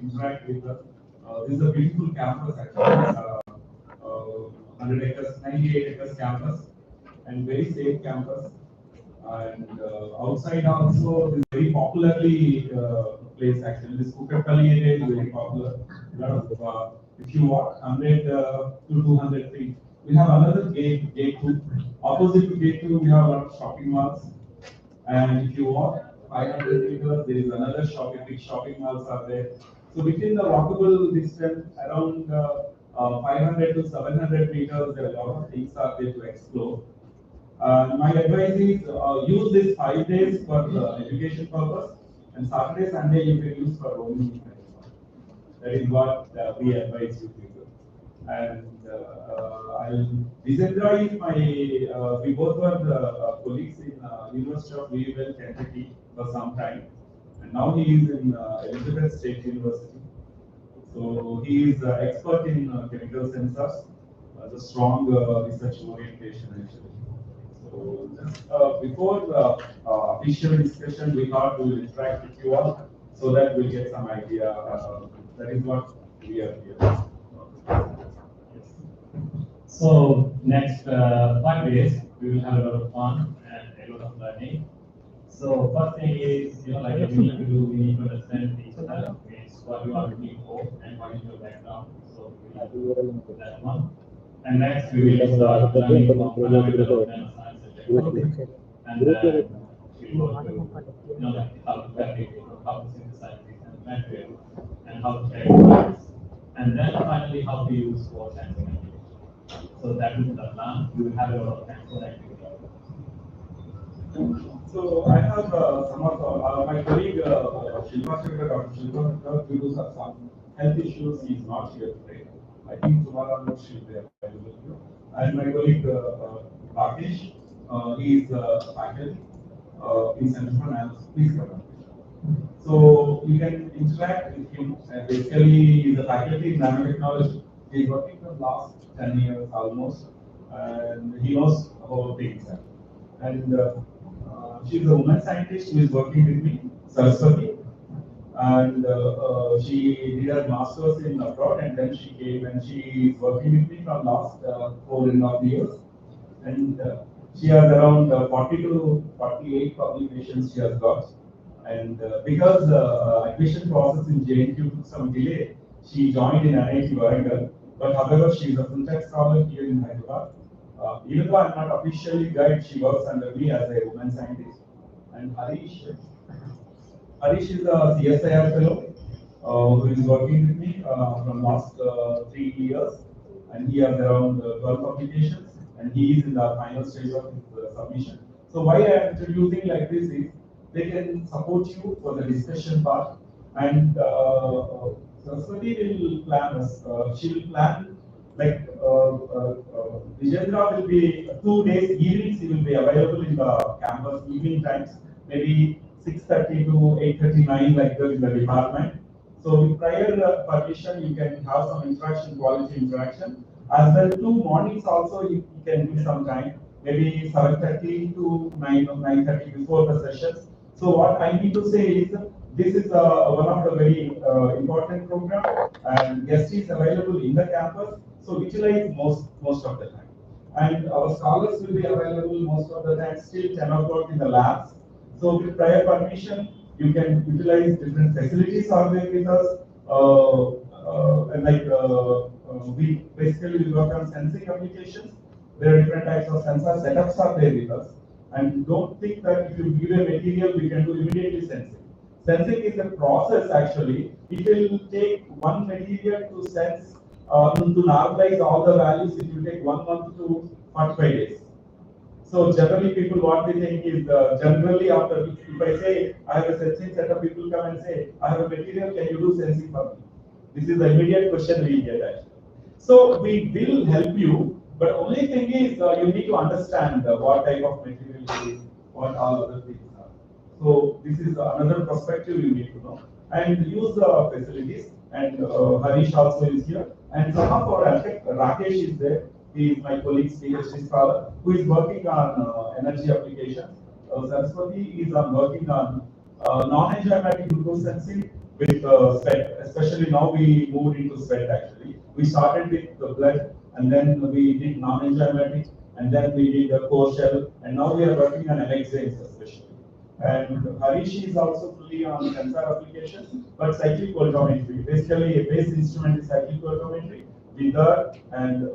interact with the. This is a beautiful campus actually. 100 acres, 98 acres campus, and very safe campus. And outside also is very popularly place actually. This Kukatpalli area is very popular. Lot of, if you walk 100 to 200 feet, we have another gate 2. Opposite to gate 2, we have a lot of shopping malls. And if you walk 500 meters, there is another big shopping malls are there. So between the walkable distance around 500 to 700 meters, there are a lot of things are there to explore. My advice is use this 5 days for education purpose, and Saturday, Sunday you can use for roaming. That is what we advise you people. And Vijendra is my, we both were the colleagues in University of Louisville, Kentucky for some time. And now he is in Elizabeth State University. So he is expert in chemical sensors, the strong research orientation actually. So just before the official discussion, we thought we will interact with you all so that we'll get some idea. That is what we are here. Yes. So next 5 days, we will have a lot of fun and a lot of learning. So first thing is, like we need to do, we need to understand each other, means what you are looking for and what is your background. So we will do that one. And next we will start learning from fundamental of nanoscience and technology. And then we will go to, like how to fabricate, how to synthesize these materials, and how to characterize. And then finally how to use for sensing application. So that is the plan. We will have a lot of hands-on activity. So I have some of my colleague Shilpa Shankar, Dr. Shilpa Shankar, due to some health issues, he is not here today. I think tomorrow onwards she'll be available. And my colleague Rakesh, he is faculty in Center for Analysis. Please come on. So you can interact with him. Basically, he is a faculty in nanotechnology. He is working for the last 10 years almost, and he knows about things. And she is a woman scientist who is working with me, Saraswati. And she did her master's in abroad, and then she came and she is working with me for last 4.5 years. And she has around 40 to 48 publications she has got. And because the admission process in JNQ took some delay, she joined in NIT Warangal. But however, she is a full-time scholar here in Hyderabad. Even though I'm not officially guide, she works under me as a woman scientist. And Harish is a CSIR fellow who is working with me from last 3 years, and he has around 12 publications, and he is in the final stage of his submission. So why I am introducing like this is they can support you for the discussion part, and Saraswati will plan us. She will plan like Vijendra will be 2 days evenings. He will be available in the campus evening times, maybe 6:30 to 8:39 like that in the department. So with prior permission, you can have some interaction, quality interaction. As well, 2 mornings also you can do some time, maybe 7:30 to 9 or 9:30 before the sessions. So what I need to say is, this is one of the very important program, and guest is available in the campus. So utilize most of the time. And our scholars will be available most of the time, still 10 o'clock in the labs. So with prior permission, you can utilize different facilities are there with us. And like we basically work on sensing applications. There are different types of sensor setups are there with us. And don't think that if you give a material, we can do immediately sensing. Sensing is a process actually. It will take one material to sense, to normalize all the values. It will take 1 month to 45 days. So generally people what they think is generally after, if I say I have a sensing setup, people come and say, I have a material, can you do sensing for me? This is the immediate question we get actually. So we will help you, but only thing is you need to understand what type of material it is, what all other things are. So this is another perspective you need to know. And use the facilities, and Harish also is here. And some of our Rakesh is there. He is my colleague, PhD scholar, who is working on energy applications. Saraswati is working on non-enzymatic glucose sensing, with sweat. Especially now we moved into sweat actually. We started with the blood, and then we did non-enzymatic, and then we did the core shell, and now we are working on MXanes especially. And Harish is also fully on sensor applications, but cyclic voltammetry. Basically, a base instrument is cyclic voltammetry with her and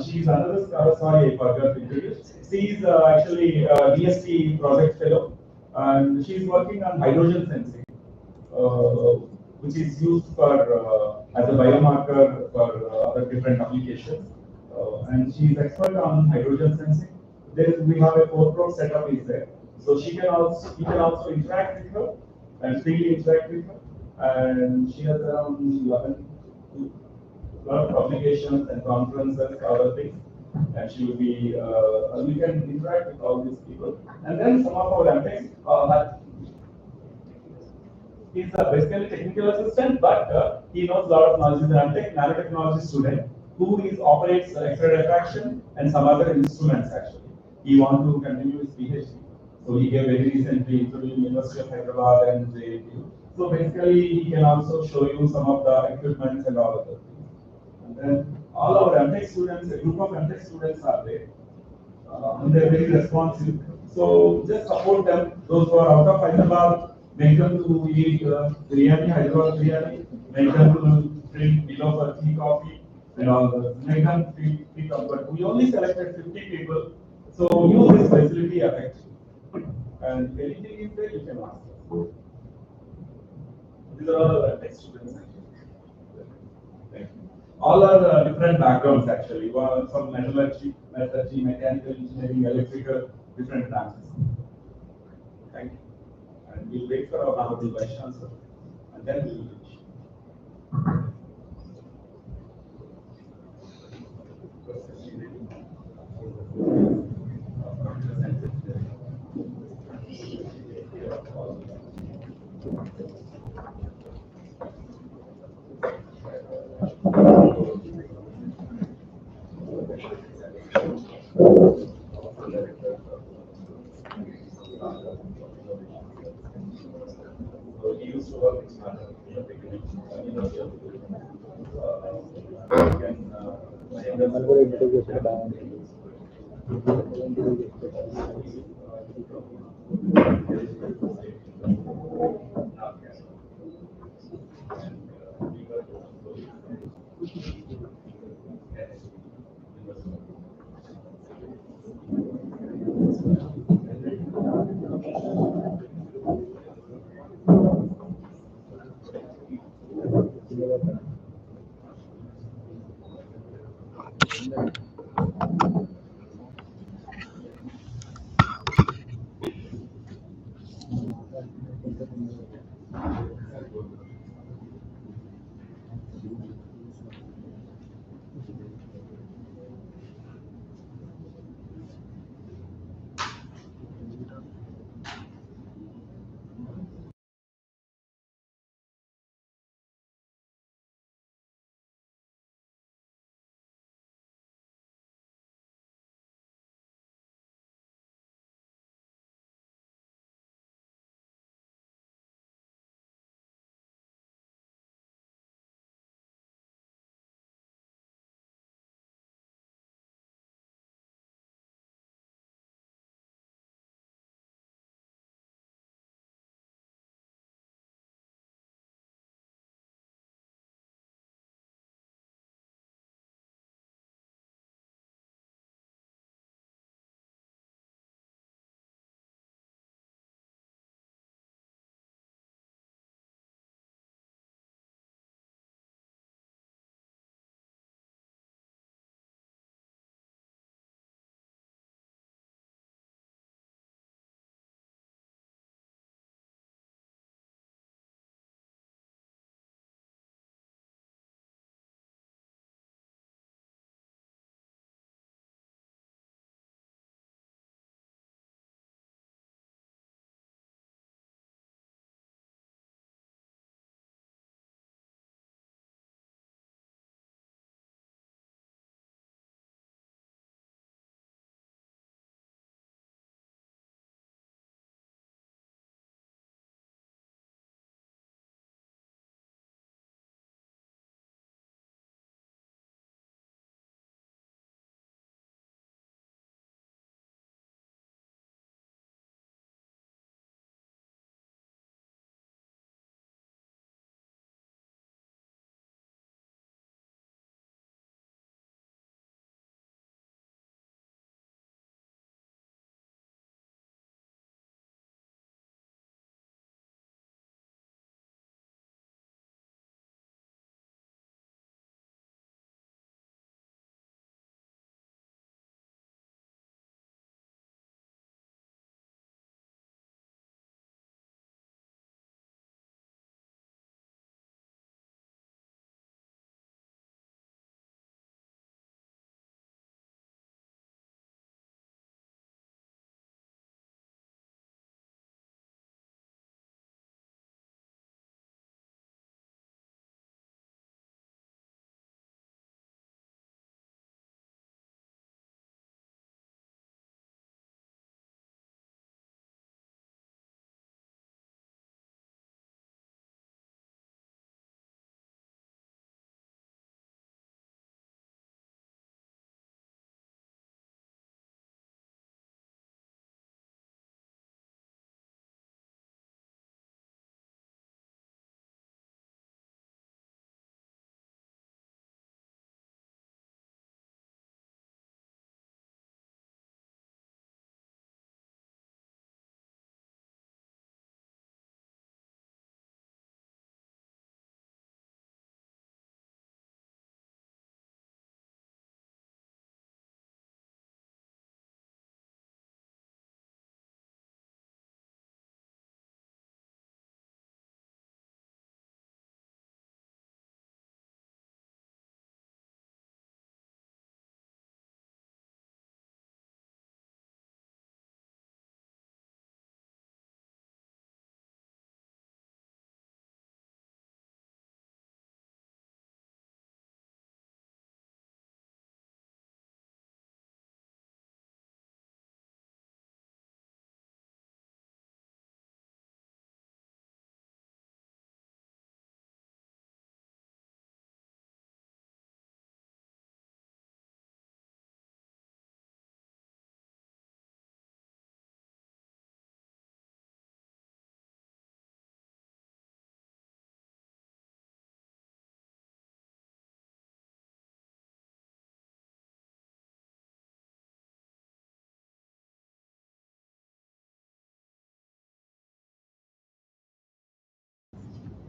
she's another scholar, sorry, I forgot to introduce. She is actually a DST project fellow, and she's working on hydrogen sensing, which is used for as a biomarker for other different applications. And she is expert on hydrogen sensing. Then we have a 4-pro setup is there, so you can also interact with her and freely interact with her. And she has around 11 lot of publications and conferences, other things, and she will be, we can interact with all these people. And then some of our MTechs, he's basically technical assistant, but he knows a lot of knowledge in MTech, nanotechnology student, who is operates X-ray diffraction and some other instruments actually. He wants to continue his PhD. So he gave very recently interview in University of Hyderabad and JNU. So basically, he can also show you some of the equipment and all of that. And then all our MTech students, a group of MTech students are there. And they're very responsive. So just support them. Those who are out of Hyderabad, make them to eat biryani, Hyderabad biryani, make them to drink below for tea, coffee, and all that. Make them feel comfort. We only selected 50 people, so use this facility effectively. And anything is there, you can ask. These are all our MTech students. All are different backgrounds actually. Some metallurgy, mechanical engineering, electrical, different branches. Thank you. And we'll wait for our honorable vice chancellor, and then we will finish. So he used to work in startup in the beginning, University of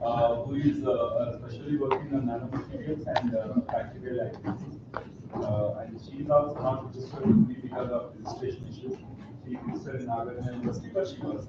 who is especially working on nanomaterials and practical activities. And she is also not registered with me because of registration issues. She registered in Nagarjuna University, but she was.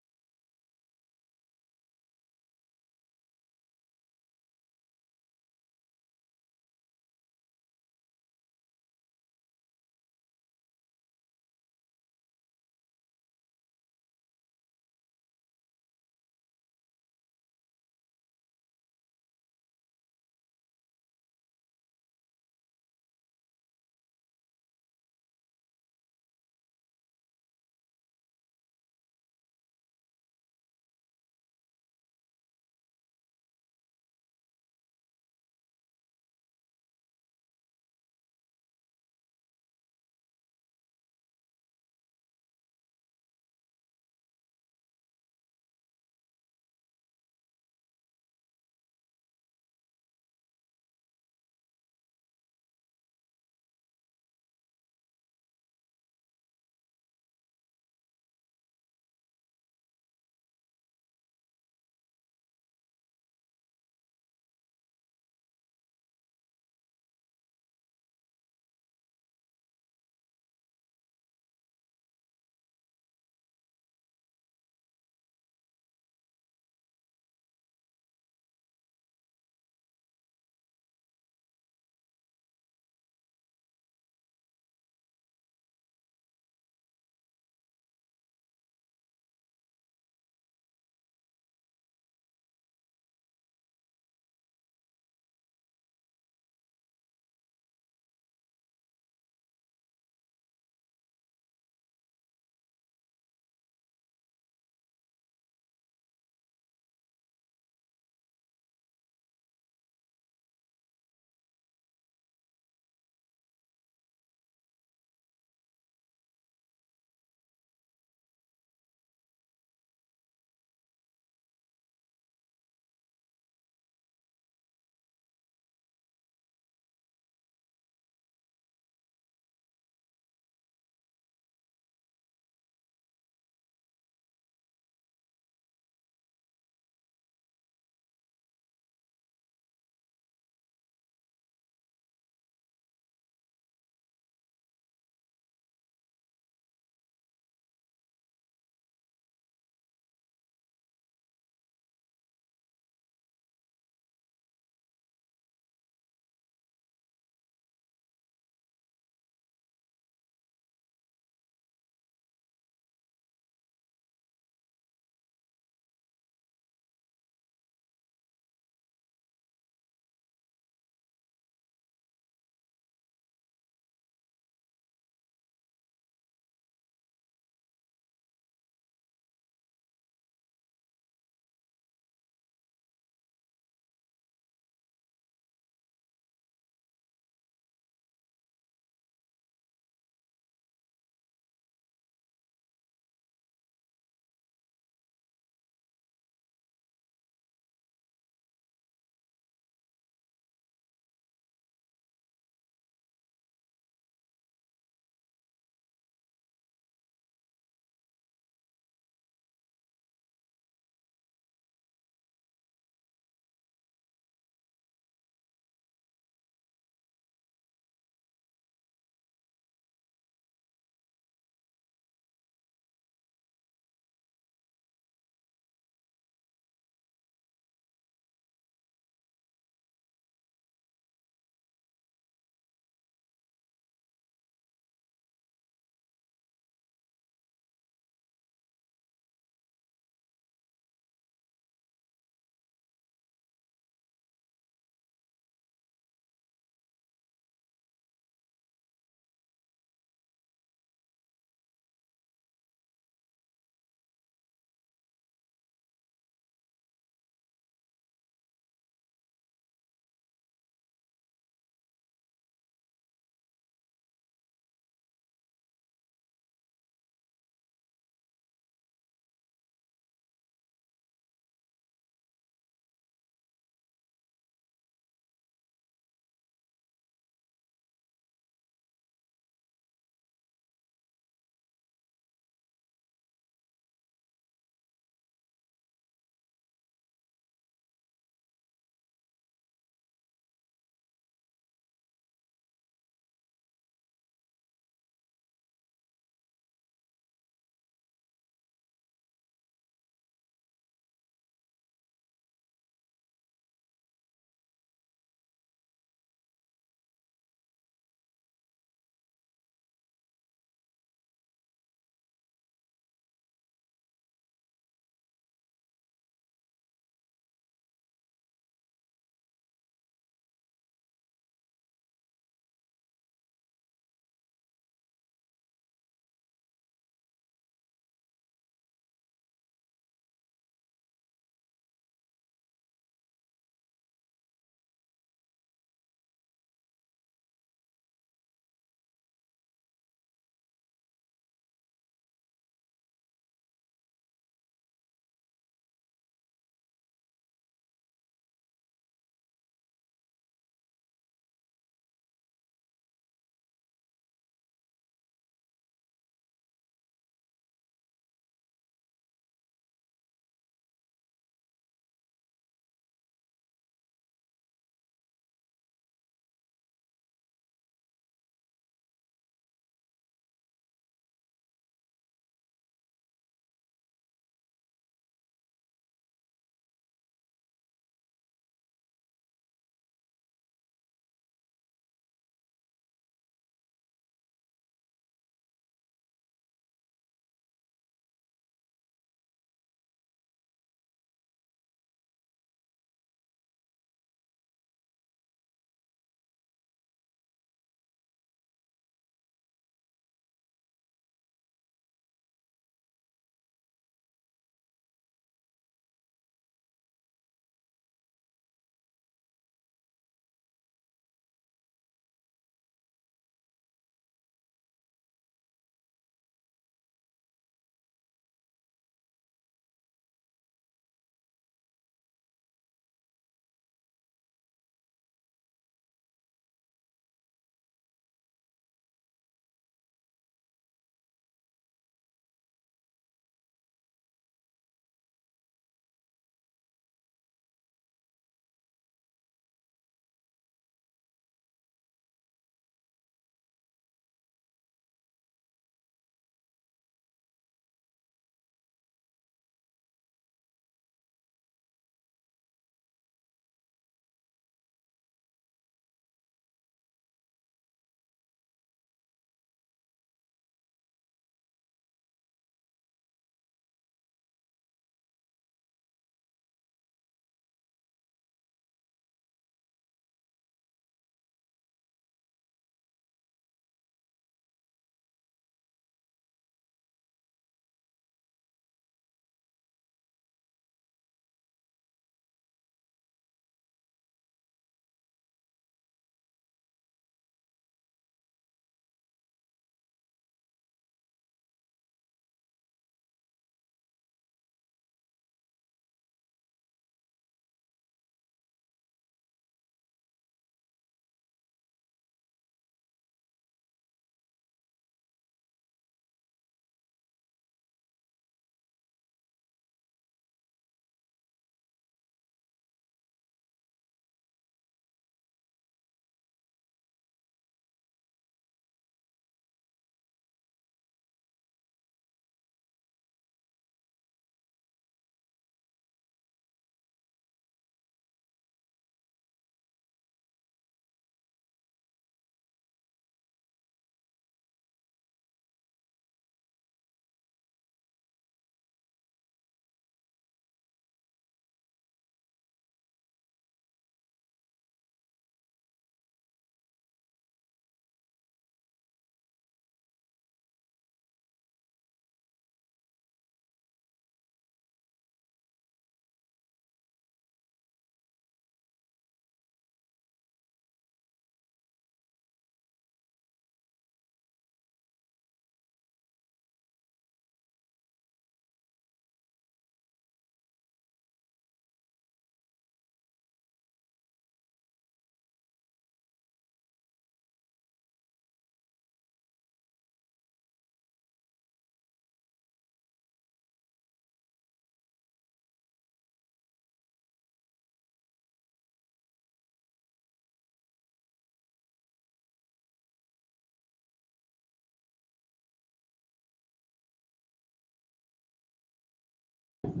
I can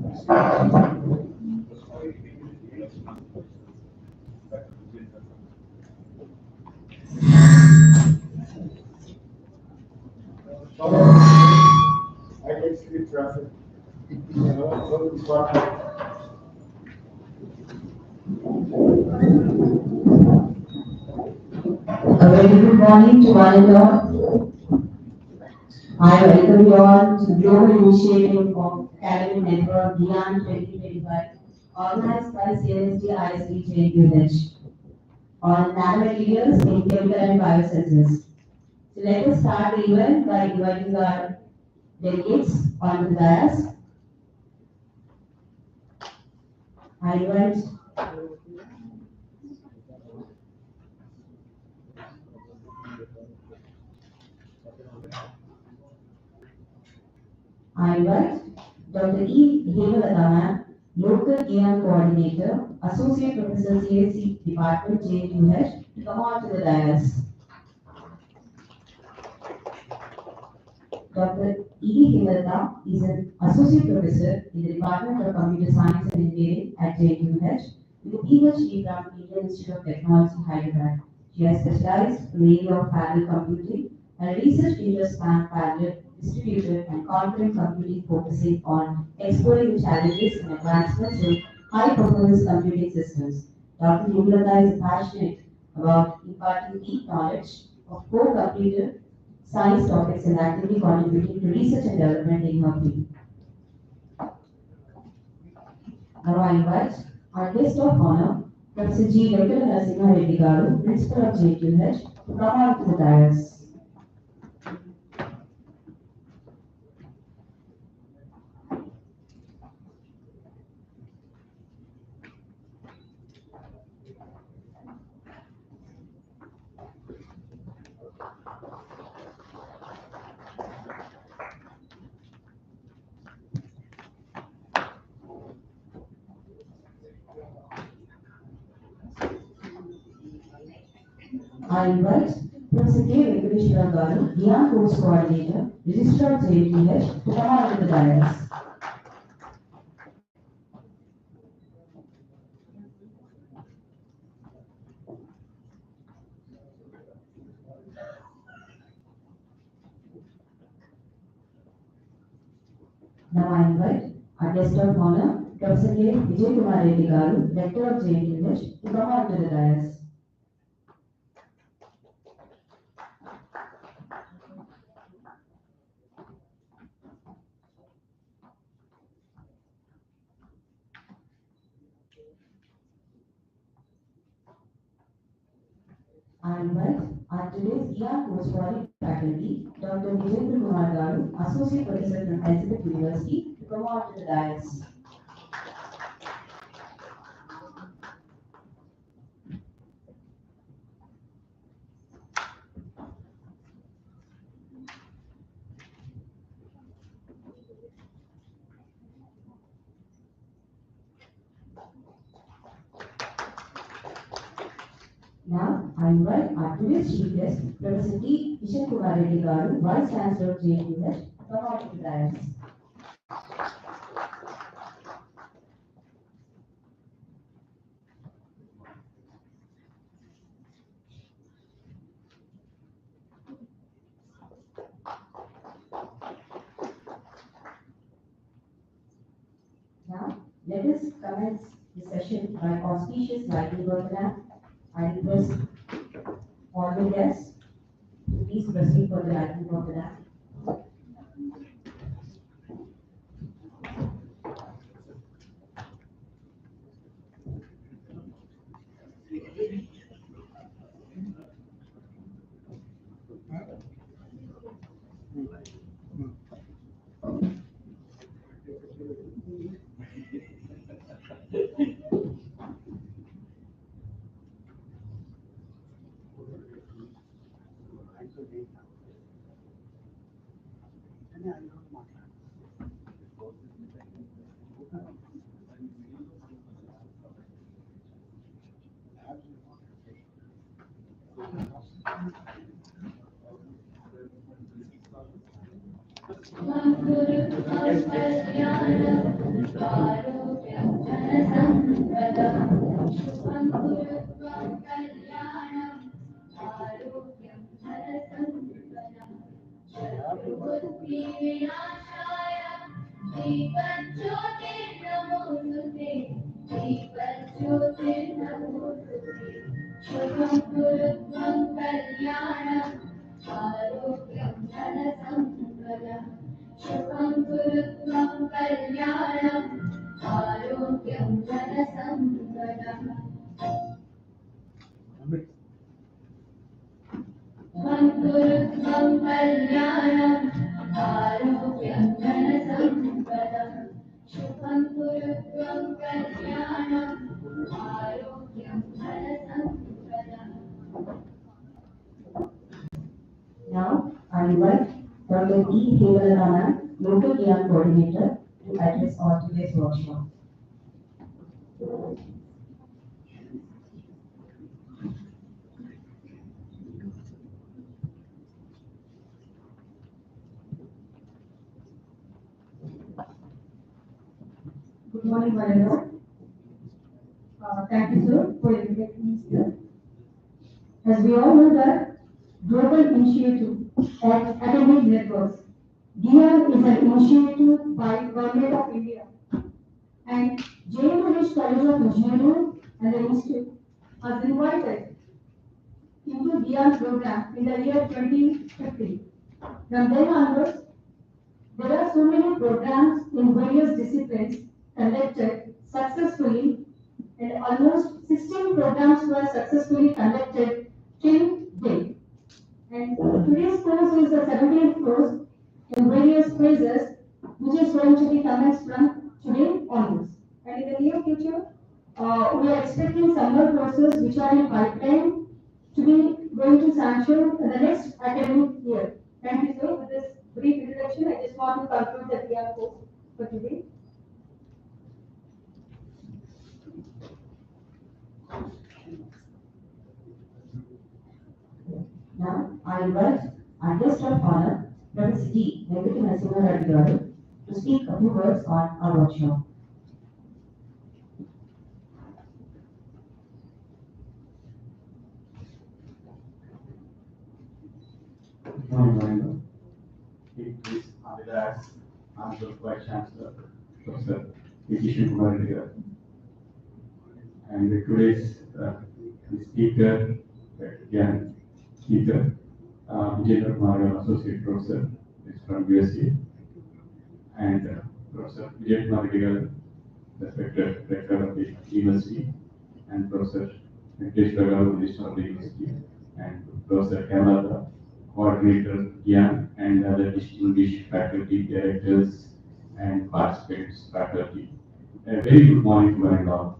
see traffic. A very good morning to one and all. I welcome you all to the global initiative of Academic Network Beyond 2025, organized by CNSD ISD JUH on nanomaterials in chemical and biosciences. So let us start the event by inviting our delegates on the dais. I invite Dr. E. Hemalata, Local EM Coordinator, Associate Professor CSC Department JUH, to come on to the dais. Dr. E. Hemalata is an Associate Professor in the Department of Computer Science and Engineering at JUH, with a PhD from Indian Institute of Technology, Hyderabad. She has specialized in the area of parallel computing and research interests span parallel, distributed, and concurrent computing, focusing on exploring the challenges and advancements in high-performance computing systems. Dr. Hemalata is passionate about imparting deep knowledge of core computer science topics and actively contributing to research and development in her field. Now I invite our guest of honor, Professor G. Venkata Narasimha Reddy Garu, Principal of JUH, to come on to the dais. I invite Professor K. Venkateshwara Garu, Beyond Course Coordinator, Registrar of JUH, to come on to the dais. Now I invite our guest of honor, Professor K. Vijay Kumar Reddy Garu, Rector of JUH, to come on to the dais. I invite our today's ER course for faculty, Dr. Vijendra Kumar Garu, Associate Professor from Elizabeth University, to come on to the dais. Now, I invite our today's chief guest, Professor T. Kishan Kumar Reddy Garu, Vice Chancellor of JUH, to come on to the dais. Now, let us commence the session by auspicious lightning Birthday. I request all the guests to please proceed for the lightning Birthday. आरोग्यं धनसम्पदं शुभं कुरुत्वं कल्याणम् आरोग्यं धनसम्पदं शत्रुबुद्धिविनाशाय दीपज्योतिर्नमोस्तुते दीपज्योतिर्नमोस्तुते शुभं कुरुत्वं कल्याणम् आरोग्यं धनसम्पदम् शुभं कुरुत्वं कल्याणम् आरोग्यं धनसम्पदम् शुभं कुरुत्वं कल्याणम् आरोग्यं धनसम्पदम् शुभं कुरुत्वं कल्याणम् आरोग्यं धनसम्पदम्. Now, I invite Dr. E. Hevalarana, Local Young Coordinator, to address all today's workshop. Good morning, Varela. Thank you, sir, for inviting me here. As we all know that Global Initiative of Academic Networks, GIAN is an initiative by Government of India and JNH College of Engineering and the Institute has invited into GIAN program in the year 2050. From then onwards, there are so many programs in various disciplines conducted successfully, and almost 16 programs were successfully conducted till date. And today's course is the 17th course in various phases, which is going to be commenced from today onwards. And in the near future, we are expecting some more courses which are in pipeline to be going to sanction in the next academic year. Thank you, sir. With this brief introduction, I just want to conclude the PR course for today. Now, I invite our guest of honor, Professor D. Venkata Narasimha Reddy Garu, to speak a few words on our workshop. Good morning, Varela. Please, Adidas, Honorable Vice Chancellor, Professor P.T. Reddy. And today's speaker, again, speaker, Vijay Kumar, Associate Professor, is from USA, and Professor Vijay Kumar, respected Rector of the University, and Professor Venkatesh Ragavu, Minister of the University, and Professor Kamala, Coordinator, GIAN, and other distinguished faculty, directors, and participants, faculty. A very good morning to one and all.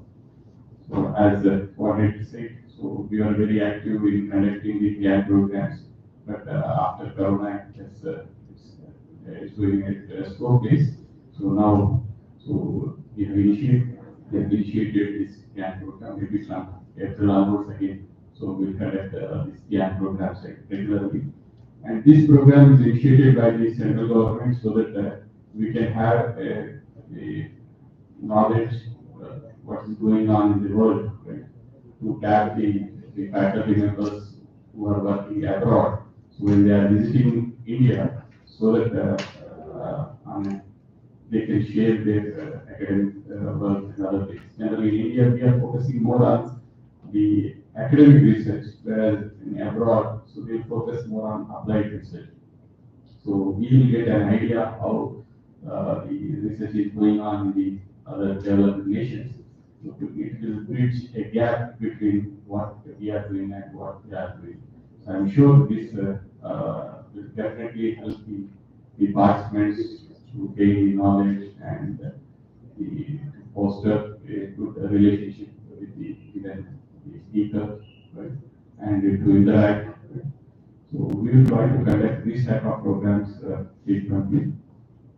So, as the coordinator said, so we are very active in conducting the GIAN programs, but after Corona, it's going at a slow pace. So now, we have initiated this GIAN program, maybe from April onwards again. So we'll conduct this GIAN programs regularly. And this program is initiated by the central government so that we can have a knowledge what is going on in the world, right? To tap the faculty members who are working abroad. So when they are visiting India, so that they can share their academic work and other things. Generally in India, we are focusing more on the academic research, whereas in abroad, so they focus more on applied research. So we will get an idea how the research is going on in the other developed nations. So it will bridge a gap between what we are doing and what they are doing. So I'm sure this will definitely help the participants to gain knowledge and to foster a good relationship with the speaker, right? And to interact. Right? So we will try to conduct these type of programs frequently.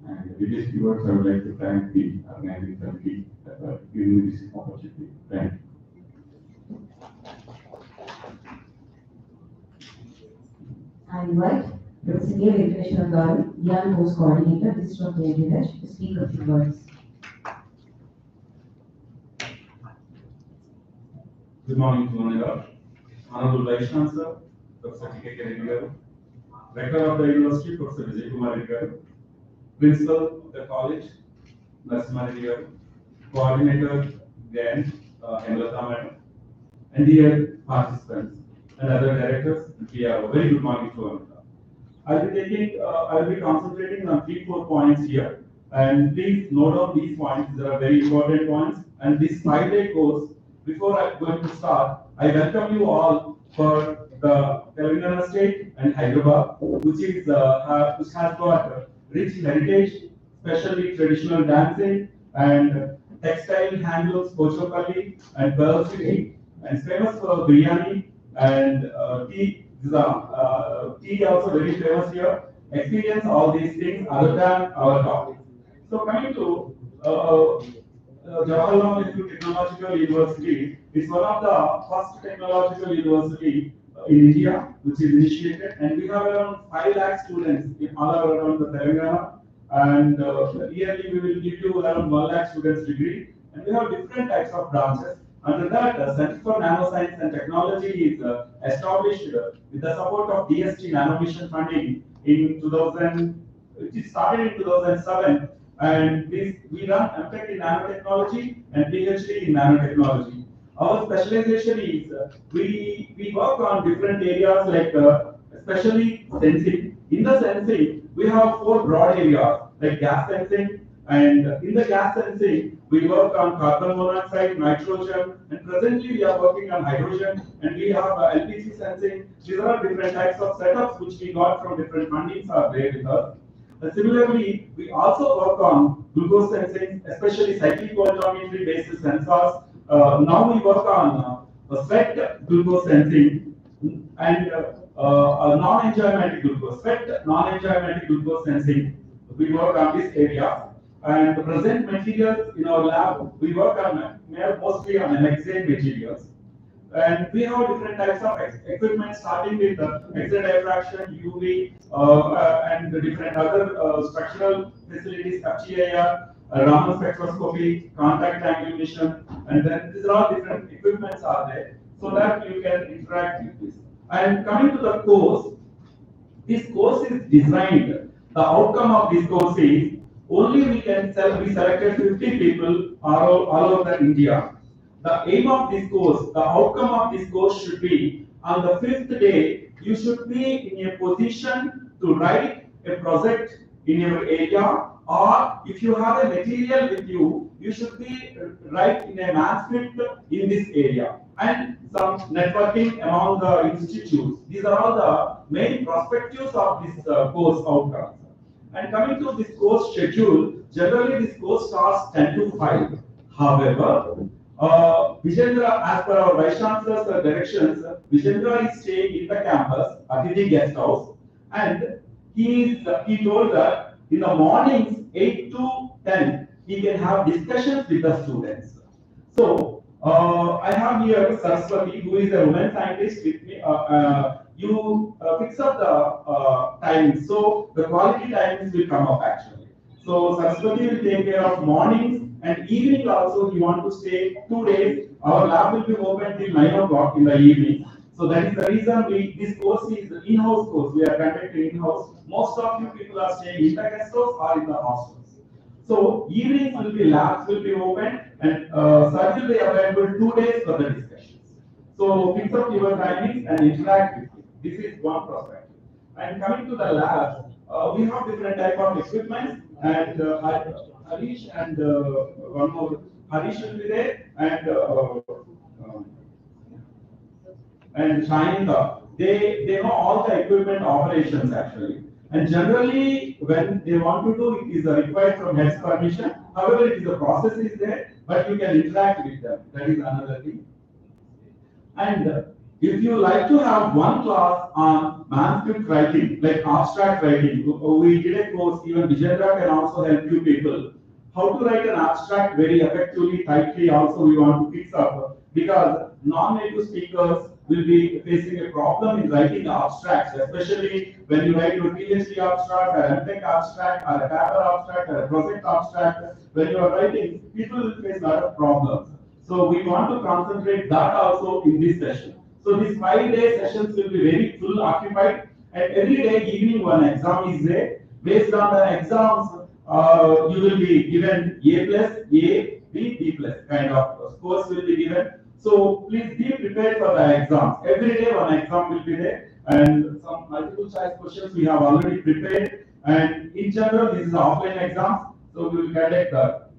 And with these words, I would like to thank the organizing committee for giving me this opportunity. Thank you. I invite Professor D. Venkata Garu, Young Course Coordinator, District of JNH, to speak a few words. Good morning to one and all. Honorable Vice Chancellor, Professor T.K. Reddy garu, Rector of the University, Professor Vijay Kumar Reddy garu, Principal of the College, Narasimha Reddy garu, Coordinator, Gan, Hemlata Madam, and dear participants and other directors and PRO. Very good morning to all. I'll be concentrating on 3-4 points here. And please note down these points. These are very important points. And this 5-day course, before I'm going to start, I welcome you all for the Telangana State and Hyderabad, which has got rich heritage, especially traditional dancing and textile handlooms, Kochopalli and Pearl City, and it's famous for biryani and tea. Tea also very famous here. Experience all these things other than our topic. So coming to Jawaharlal Nehru Technological University, it's one of the first technological university in India, which is initiated, and we have around 5 lakh students in all around the Telangana, and yearly we will give you around 1 lakh students degree, and we have different types of branches. Under that, Center for Nanoscience and Technology is established with the support of DST Nanomission funding in 2000. It started in 2007, and we run MTech in nanotechnology and PhD in nanotechnology. Our specialization is we work on different areas like especially sensing. In the sensing, we have 4 broad areas like gas sensing, and in the gas sensing, we work on carbon monoxide, nitrogen, and presently we are working on hydrogen, and we have LPG sensing. These are different types of setups which we got from different fundings are there with us. Similarly, we also work on glucose sensing, especially cyclic voltammetry based sensors. Now we work on FET glucose sensing and non-enzymatic glucose, FET non-enzymatic glucose sensing. We work on this area. And the present materials in our lab, we work on mostly on hexane materials. And we have different types of equipment, starting with X-ray diffraction, UV, and the different other structural facilities, FTIR, Raman spectroscopy, contact angle emission, and then these are all different equipments are there, so that you can interact with this. And coming to the course, this course is designed. The outcome of this course is only we selected 50 people all over India. The aim of this course, the outcome of this course should be on the 5th day, you should be in a position to write a project in your area, or if you have a material with you, you should be write in a manuscript in this area, and some networking among the institutes. These are all the main perspectives of this course outcomes. And coming to this course schedule, generally this course starts 10 to 5. However, Vijendra, as per our Vice Chancellor's directions, Vijendra is staying in the campus, Atiti guest house, and he told that in the mornings 8 to 10, he can have discussions with the students. So, I have here Saraswati, who is a woman scientist with me. You fix up the timings, so the quality timings will come up actually. So Saraswati will take care of mornings and evening also. You want to stay 2 days. Our lab will be open till 9 o'clock in the evening. So that is the reason this course is in-house course. We are conducting in-house. Most of you people are staying in the guest house or in the hostels. So evenings will be labs will be open, and sir will be available 2 days for the discussions. So fix up your timings and interact with it. This is one perspective. And coming to the lab, we have different type of equipment, and Harish and one more Harish will be there, and Shainta. They know all the equipment operations actually. And generally, when they want to do it is required from head's permission. However, it is a process is there, but you can interact with them. That is another thing. And if you like to have one class on manuscript writing, like abstract writing, we did a course, even Vijendra can also help you people. How to write an abstract very effectively, tightly also we want to fix up, because non-native speakers will be facing a problem in writing abstracts, especially when you write your PhD abstract, or MTech abstract, or a paper abstract, or a project abstract. When you are writing, people will face a lot of problems. So we want to concentrate that also in this session. So these 5-day sessions will be very full occupied, and every day evening one exam is there. Based on the exams, you will be given A plus, A, B, B plus kind of scores will be given. So please be prepared for the exams. Every day one exam will be there, and some multiple choice questions we have already prepared. And in general, this is offline exams, so we will conduct that.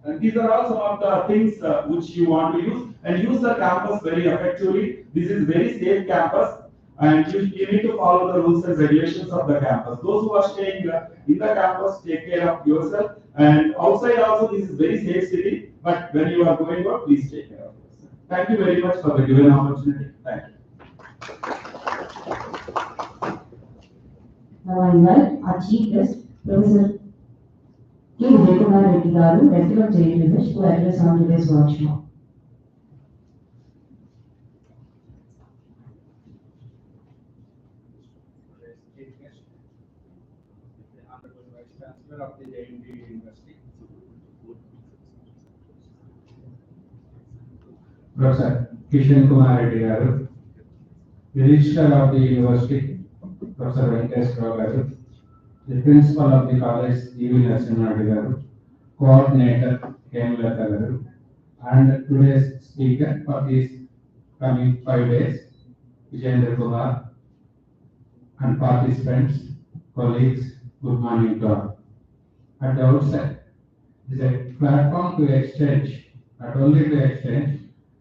And these are all some of the things which you want to use the campus very effectively. This is very safe campus, and you need to follow the rules and regulations of the campus. Those who are staying in the campus, take care of yourself. And outside also, this is very safe city. But when you are going out, please take care of yourself. Thank you very much for the given opportunity. Thank you. Now I invite our chief guest, Professor K. Vijaykumar Reddy Garu, Rector of JNU, to address on today's workshop. Honorable Vice Chancellor of the JNU University. Professor Kishan Kumar Reddy Garu, the Registrar of the University, Professor Venkateswara Garu, the Principal of the College, E.V. Narasimha Reddy Garu, Coordinator, Hemlata Garu, and today's speaker for these coming 5 days, Vijayendra Kumar, and participants, colleagues, good morning to all. At the outset, it is a platform to exchange, not only to exchange,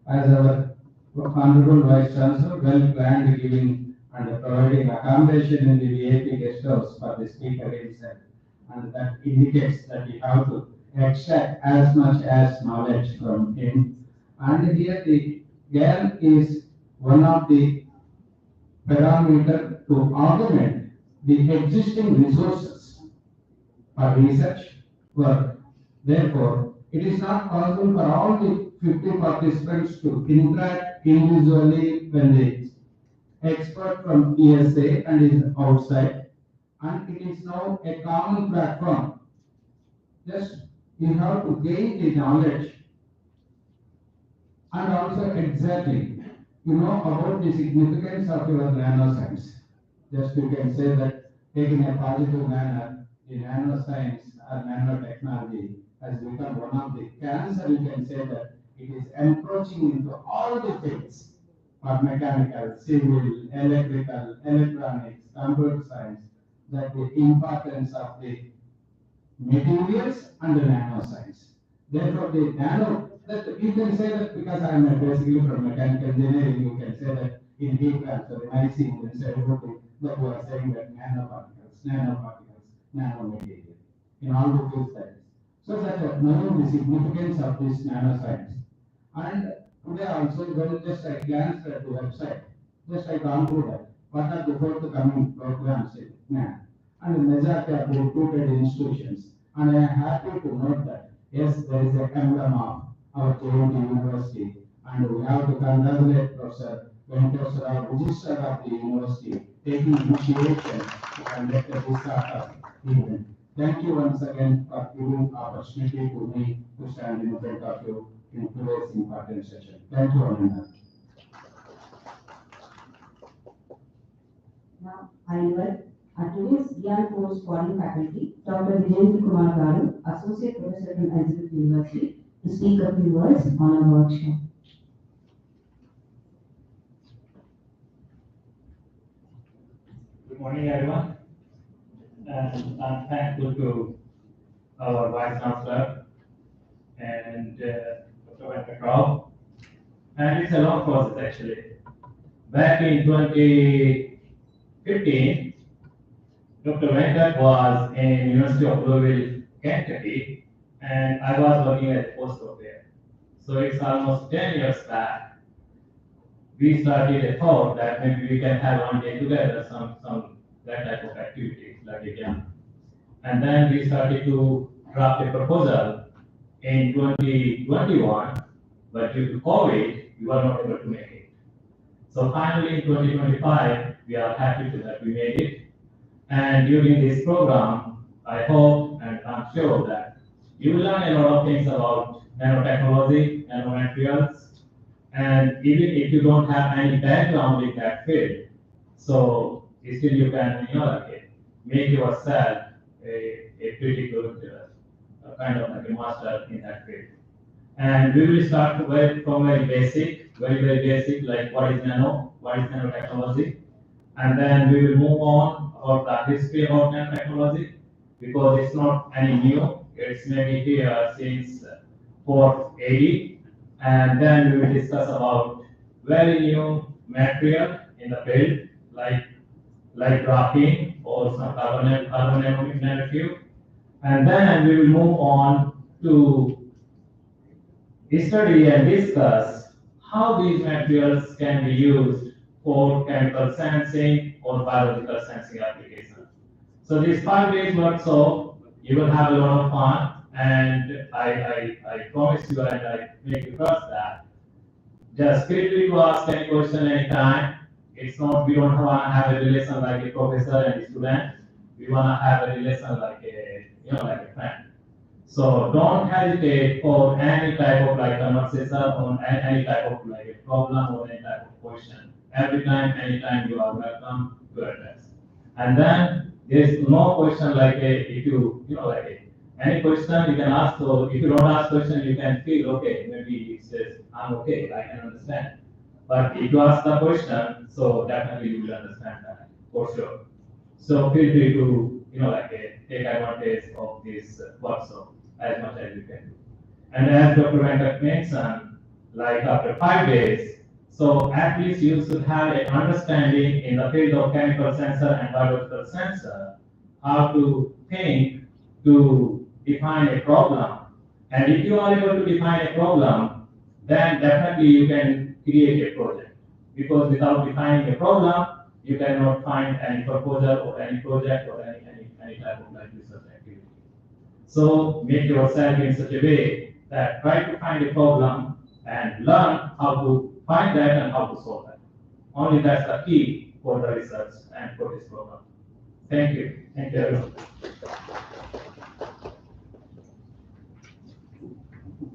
as our Honorable Vice Chancellor well planned giving and providing accommodation in the VIP guest house for the speaker himself. And that indicates that we have to extract as much as knowledge from him. And here the GAL is one of the parameters to augment the existing resources for research work. Therefore, it is not possible for all the 50 participants to interact individually when the expert from ESA and is outside, and it is now a common platform. Just you have to gain the knowledge, and also exactly you know about the significance of your nanoscience. Just you can say that taking a positive manner, the nanoscience or nanotechnology has become one of the cancer. You can say that it is encroaching into all the fields of mechanical, civil, electrical, electronics, computer science, that the importance of the materials and the nanoscience. Therefore, the nano, that you can say that because I am basically from mechanical engineering, you can say that in heat transfer, in IC engines, everything that we are saying that nanoparticles, nanomaterial, in all the fields that is. So that knowing the significance of this nanoscience. And today also, when just I glanced at the website, just I gone through that. What are the forthcoming programs in NAN? And the majority of the reputed institutions. And I am happy to note that, yes, there is a emblem of our JNU University. And we have to congratulate Professor Venkateswara, Registrar of the University, taking initiation to conduct this sort of event. Thank you once again for giving opportunity to me to stand in front of you in today's important session. Thank you, Ananda. Now I invite our today's Gyan course foreign faculty, Dr. Vijayendra Kumar Garu, Associate Professor from Elizabeth University, to speak a few words on our workshop. Good morning, everyone. And I'm thankful to our Vice Chancellor and Dr. Venkateswara. And it's a long process actually. Back in 2015, Dr. Venkat was in University of Louisville, Kentucky, and I was working as a postdoc there. So it's almost 10 years back. We started a thought that maybe we can have one day together some that type of activities like a jam. And then we started to draft a proposal in 2021, but due to COVID, we were not able to make it. So finally in 2025, we are happy that we made it. And during this program, I hope and I'm sure that you will learn a lot of things about nanotechnology, nanomaterials, and even if you don't have any background in that field, so still you can, make yourself a pretty good kind of like a master in that field. And we will start from very basic, very basic, like what is nanotechnology, and then we will move on about the history about nanotechnology, because it's not any new. It's maybe here since 480, and then we will discuss about very new material in the field, like graphene or some carbon nanotube, and then we will move on to study and discuss how these materials can be used for chemical sensing or biological sensing applications. So these 5 days workshop, you will have a lot of fun, and I promise you and I make you trust that. Just feel free to ask any question anytime. It's not, we don't want to have a relation like a professor and a student. We want to have a relation like like a friend. So don't hesitate for any type of like conversation on any type of like a problem or any type of question. Every time, anytime you are welcome to address. And then there's no question like if you like any question you can ask. So if you don't ask question, you can feel okay. Maybe it says I'm okay, I can understand. But if you ask the question, so definitely you will understand that for sure. So feel free to take advantage of this workshop as much as you can do. And as Dr. Venkat mentioned, like after 5 days, so at least you should have an understanding in the field of chemical sensor and biological sensor, how to think to define a problem. And if you are able to define a problem, then definitely you can create a project. Because without defining a problem, you cannot find any proposal or any project or any type of like research activity. So make yourself in such a way that try to find a problem and learn how to find that and how to solve that. Only that's the key for the research and for this program. Thank you. Thank you everyone.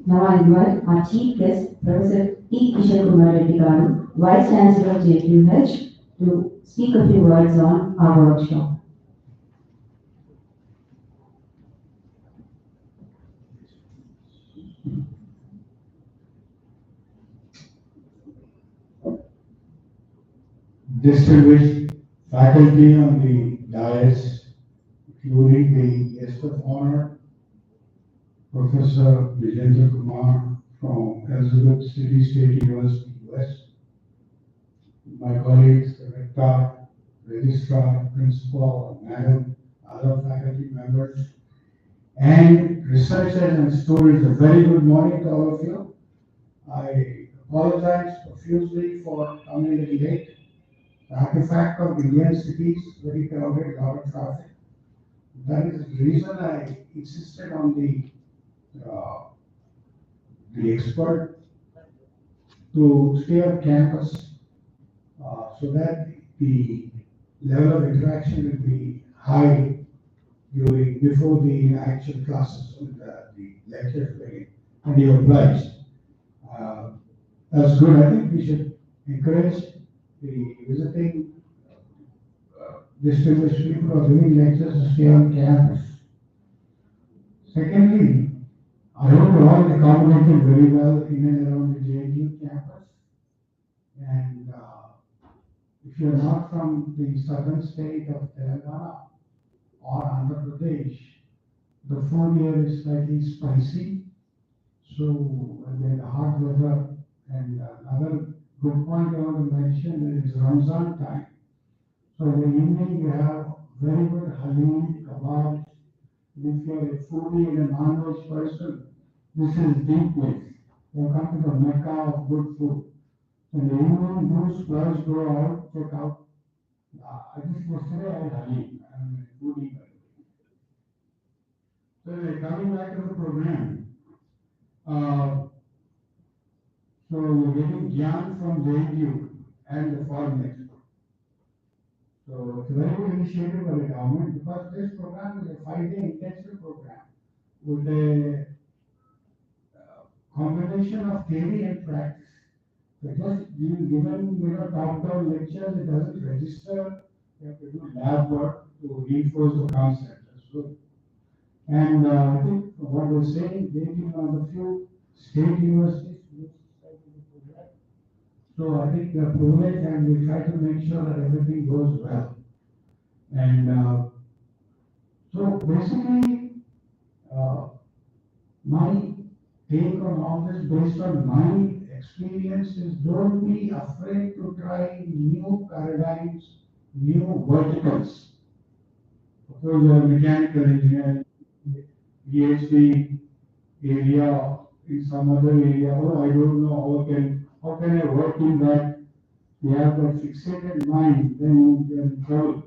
Now I invite our chief guest, Professor T. Kishore Kumar Reddy Garu, Vice Chancellor of JQH, to speak a few words on our workshop. Distinguished faculty on the dais, including the guest of honor, Professor Vijendra Kumar from Elizabeth City State University, US, my colleagues, the rector, registrar, principal, madam, other faculty members, and researchers and students. A very good morning to all of you. I apologize profusely for coming a little late. The artifact of Indian cities, very crowded, lot of traffic. That is the reason I insisted on the expert to stay on campus so that the level of interaction will be high before the actual classes and the lectures begin. And you obliged. That's good. I think we should encourage the visiting distinguished people who are giving lectures to stay on campus. Secondly, I hope you're all accommodated very well in and around the JNU campus. And if you're not from the southern state of Telangana or Andhra Pradesh, the food here is slightly spicy. So there's hot weather. And another good point I want to mention is Ramzan time. So in the evening you have very good halim, kebabs. If you're a foodie and a non-veg person, this is deep place. You come to the Mecca of good food. In the evening, those guys go out, check out. I just yesterday I had halim. I'm a foodie by the way. So coming back to the program. So we're getting Gyan from JNU and the foreign expert. So it's a very good initiative by the government because this program is a 5-day intensive program with a combination of theory and practice. So just being given, top-down lectures, it doesn't register. You have to do lab work to reinforce the concept. That's good. And I think what we're saying, maybe one of the few state universities which decided to do that. So I think we are privileged and we try to make sure that everything goes well. And so basically, my take on all this based on my experience is don't be afraid to try new paradigms, new verticals. Suppose you are mechanical engineer, PhD area in some other area, oh, I don't know, how can I work in that? You have that fixated mind, then you are in trouble.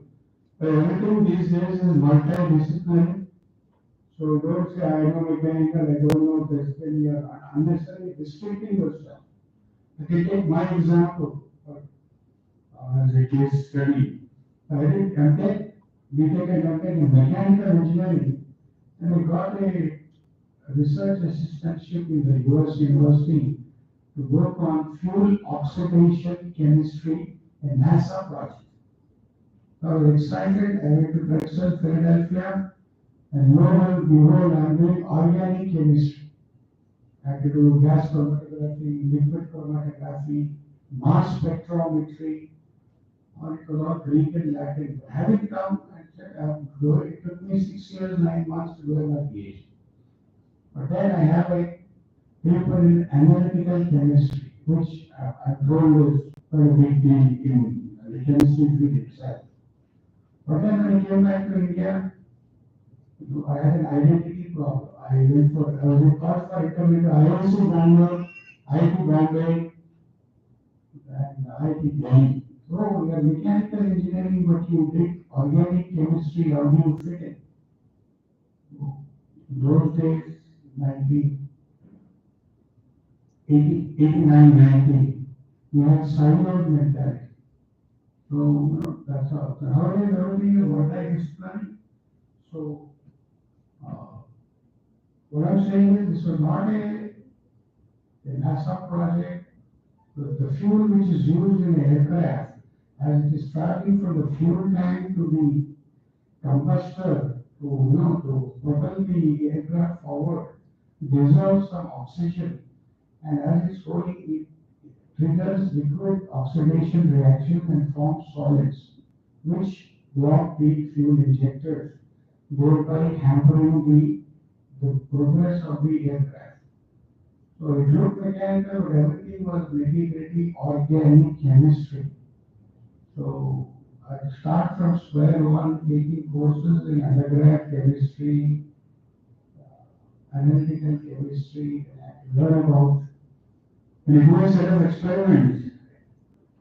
But everything these days is multidisciplinary. So don't say I know mechanical, I don't know this, then you are unnecessarily restricting yourself. I can take my example as a case study. I did MTech, BTech and MTech in mechanical engineering, and I got a research assistantship in the US University to work on fuel oxidation chemistry, a NASA project. I was excited, I went to Drexel, Philadelphia, and lo and behold, I'm doing organic chemistry. I had to do gas chromatography, liquid chromatography, mass spectrometry, or it was all Greek and Latin. Having come, I said, it took me 6 years, 9 months to do my PhD. But then I have a paper in analytical chemistry, which I'm told is quite a big deal in the chemistry field itself. But then when I came back to India, I had an identity problem. I was in course for intermediate IIT Bangalore, IIT Bombay, and IIT Delhi. So we are mechanical engineering, but you did organic chemistry, how do you fit in? Those days, 89, 90, we had siloed mentality. So, that's how. So nowadays, everything is multidisciplinary. So, what I'm saying is, this was not a NASA project. The fuel which is used in the aircraft, as it is traveling from the fuel tank to the combustor to propel the aircraft forward, dissolves some oxygen, and as it's going, it triggers liquid oxidation reactions and forms solids, which block the fuel injectors, thereby hampering the progress of the aircraft. So it looked mechanical, but everything was nitty-gritty organic chemistry. So I start from square one, taking courses in undergrad chemistry, analytical chemistry, and learn about. And you do a set of experiments.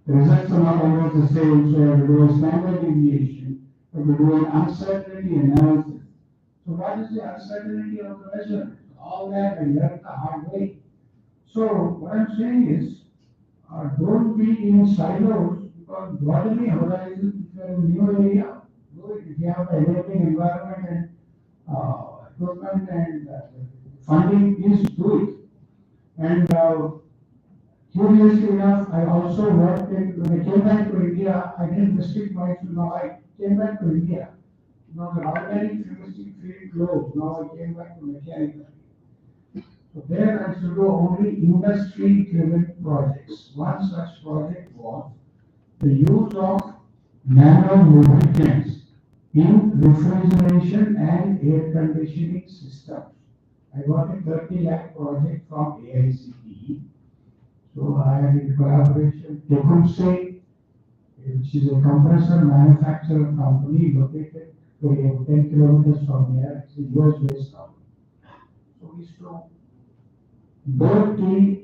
The results are not always the same, so you have to do a standard deviation, you have to do an uncertainty analysis. So what is the uncertainty of the measurement? All that I learned the hard way. So what I'm saying is, don't be in silos, because broaden the horizon. If you're in a new area, do it. If you have an enabling environment and equipment and funding, please do it. And curiously enough, I also worked when I came back to India, I didn't restrict myself. Now I came back to India. Now the organic chemistry field closed. Now I came back to mechanical. So there I should do only industry-driven projects. One such project was the use of nano lubricants in refrigeration and air conditioning systems. I got a 30 lakh project from AICTE. So I had in collaboration Tecumseh, which is a compressor manufacturer company located 10 kilometers from here. It's a US-based company. So we used to both the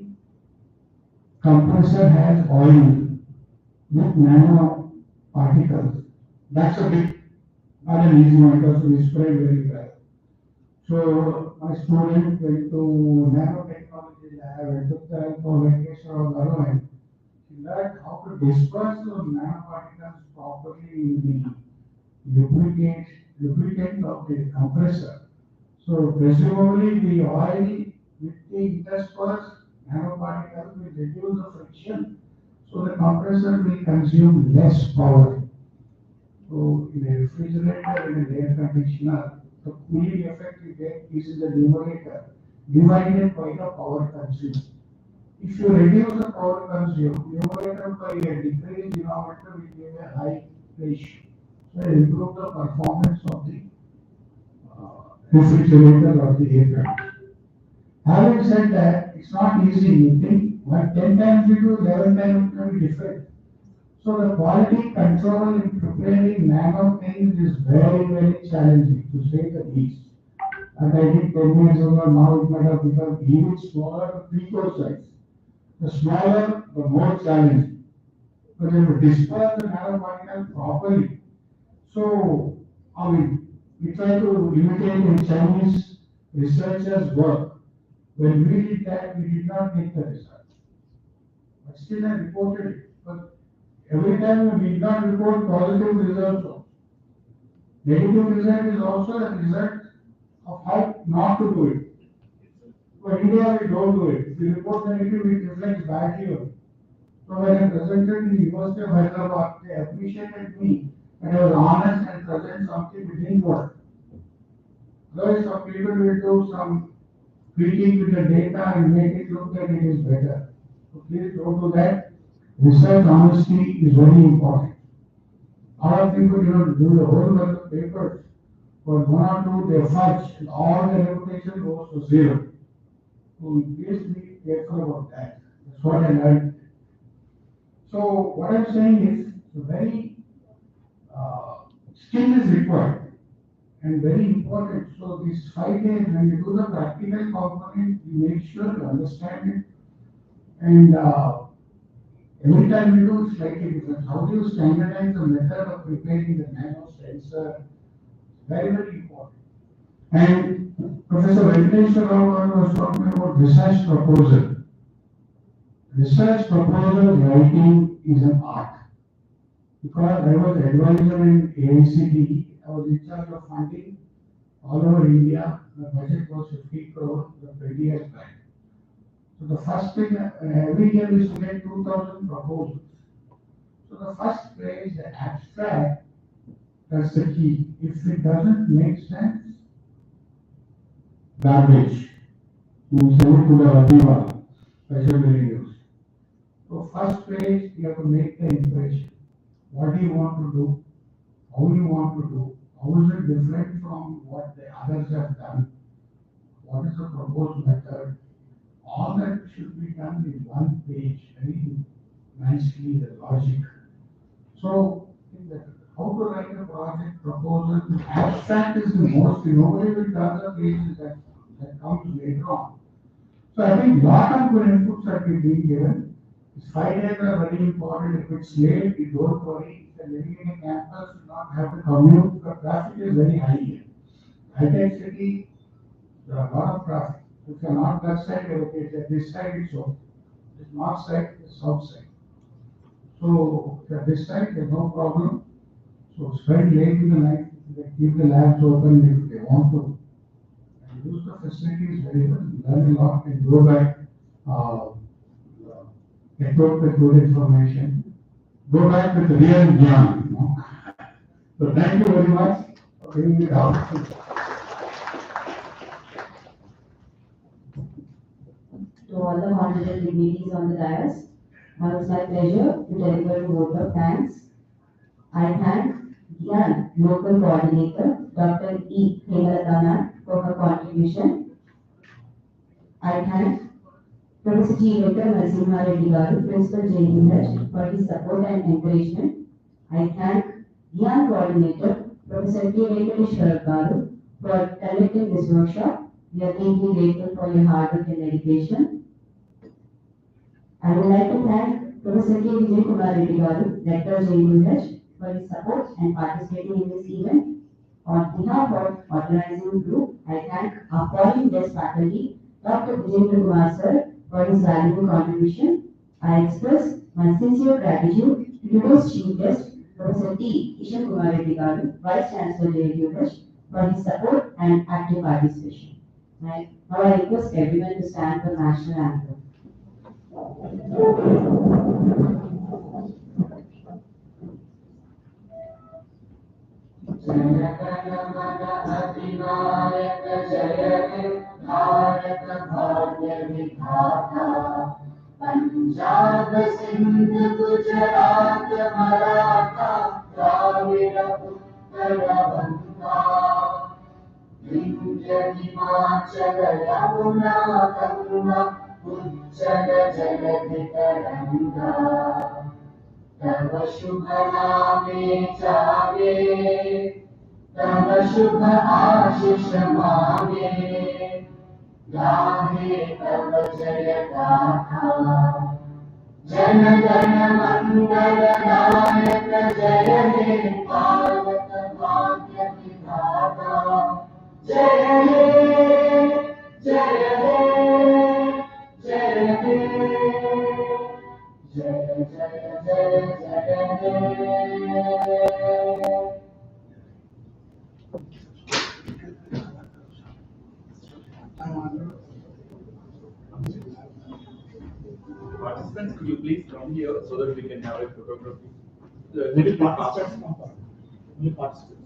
compressor has oil with nano particles. That's a big, not an easy one because we spread very well. So my student went to nanotechnology lab and took the help of Venkateshwar Garu. He learned how to disperse those nanoparticles properly in the lubricant of the compressor. So presumably the oil with the interspersed nanoparticles will reduce the friction, so the compressor will consume less power. So in a refrigerator, in an air conditioner, the cooling effect you get is in the numerator divided by the power consumed. If you reduce the power consumed, numerator by a decreased denominator will give a high ratio. So improve the performance of the refrigerator or the air conditioner. Having said that, it's not easy. You think, like 10 times you do, 11 times it will be different. So the quality control in preparing nano things is very, very challenging, to say the least. And I did 10 years ago, now it might have become even smaller, pico size. The smaller, the more challenging. But when you disperse the nanoparticle properly, so, I mean, we try to imitate a Chinese researcher's work. When we did that, we did not get the result. But still I reported it. But every time we did not report positive results also. Negative result is also a result of how not to do it. For India, we don't do it. If we report negative, it reflects badly on it. So when I presented in the University of Hyderabad, they appreciated me and I was honest and present something which didn't work. Otherwise, some people will do some tweaking with the data and make it look that it is better. So please don't do that. Research honesty is very important. A lot of people, do the whole bunch of papers, but one or two they fudge and all the reputation goes to zero. So please be careful about that. That's what I learned. So what I'm saying is, very skill is required and very important. So these 5 days, when you do the practical component, you make sure you understand it. And every time you do, it's slightly different. How do you standardize the method of preparing the nano sensor? Very, very important. And Professor Venkateshwar Rao was talking about research proposal. Research proposal writing is an art. Because I was advisor in AICTE, I was in charge of funding all over India. The budget was 50 crore, the 20 years back. So the first thing, every year we used to get 2,000 proposals. So the first phrase, the abstract, that's the key. If it doesn't make sense, garbage. You send it to the Rabiwa, special radios. So first page, you have to make the impression. What do you want to do? How you want to do? How is it different from what the others have done? What is the proposed method? All that should be done in one page, very nicely, the logic. So, how to write a project proposal, abstract is the most, nobody will do the pages that comes later on. So I think lot of good inputs are being given. 5 days are very important. If it's late, you don't worry. If you're living in a campus, you not have to commute. The traffic is very high here. High-tech city, there are a lot of traffic. If you're not that side, okay, this side it's okay. It's north side, it's south side. So if you're this side, there's no problem. So spend late in the night, they keep the labs open if they want to. And use the facilities very well, learn a lot and go back, equip with good information. Go back with real jam. So thank you very much for bringing it out. To all the honorable dignitaries on the dais, now it's my pleasure to deliver a vote of thanks. I thank Gyan, local coordinator, Dr. E. Hemalata for her contribution. I thank Professor G. Venkata Narasimha Reddy Garu, Principal JUH, for his support and encouragement. I thank Gyan coordinator, Professor K. Venkateshwara Garu, for conducting this workshop. We are deeply grateful for your hard work and dedication. I would like to thank Professor K. Vijay Kumar Reddy Garu, Rector JUH, for his support and participating in this event. On behalf of organizing group, I thank our foreign guest faculty, Dr. Vijay Kumar Sir, for his valuable contribution. I express my sincere gratitude to today's chief guest, Professor T. Kishan Kumar Reddy Garu, Vice Chancellor JUH, for his support and active participation. Right. Now I request everyone to stand for national anthem. अधिनायक जय हे भारत भाग्य विधाता पंजाब सिंध गुजरात मराठा द्राविड़ उत्कल बंगा विंध्य हिमाचल यमुना गंगा उज्जल जलधि तरंगा तव शुभ नामे जागे तव शुभ आशीष मांगे गाहे तव जय गाथा जन गण मंगल नायक जय हे भारत भाग्य विधाता जय हे जय हे जय हे जय जय जय जय हे Participants, could you please come here so that we can have a photography? Only participants come first. Only participants.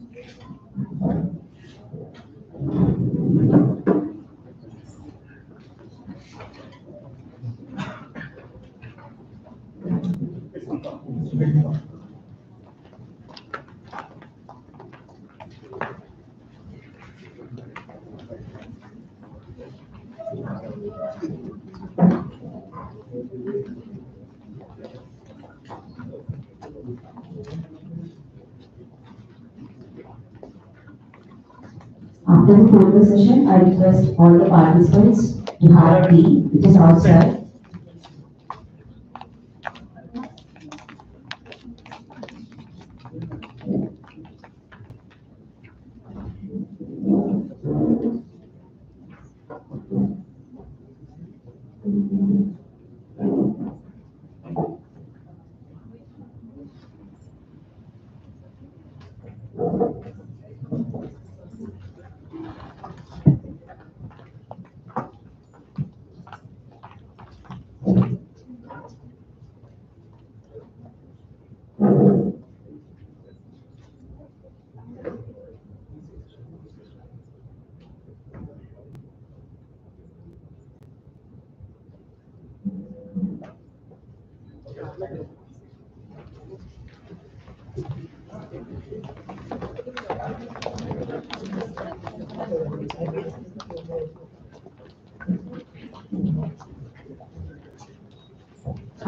After the photo session, I request all the participants to have tea, which is outside.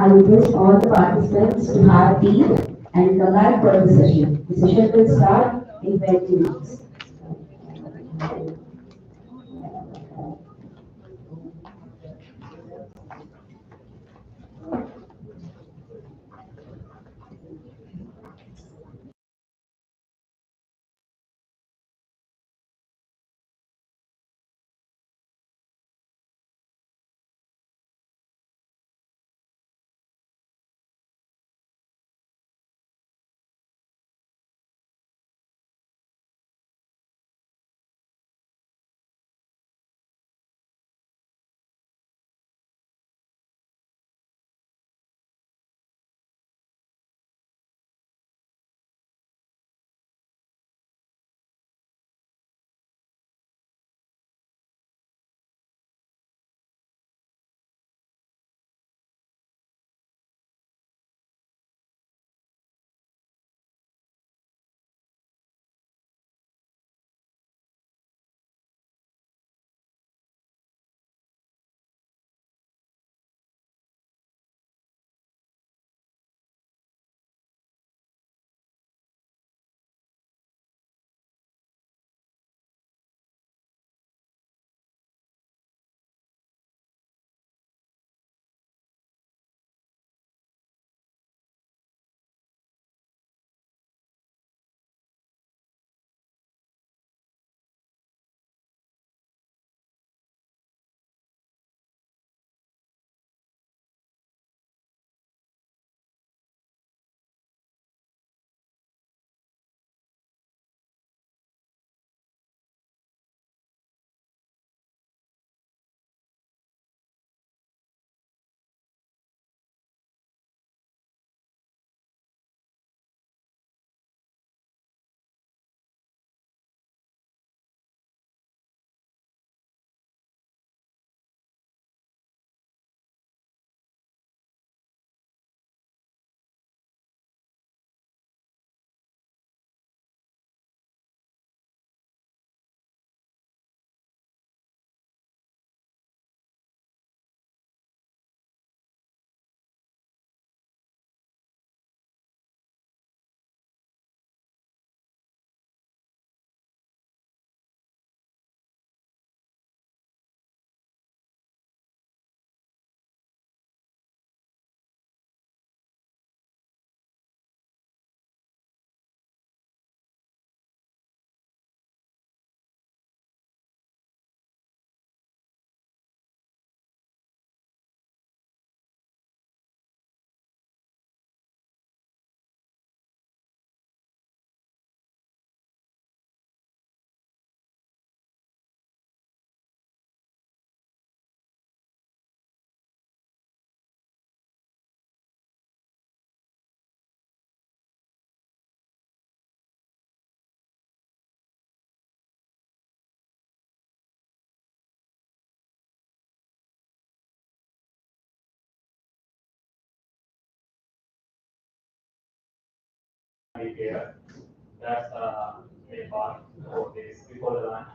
I request all the participants to have tea and come back for the session. The session will start in 20 minutes. repair. That's the main part of this before the lunch.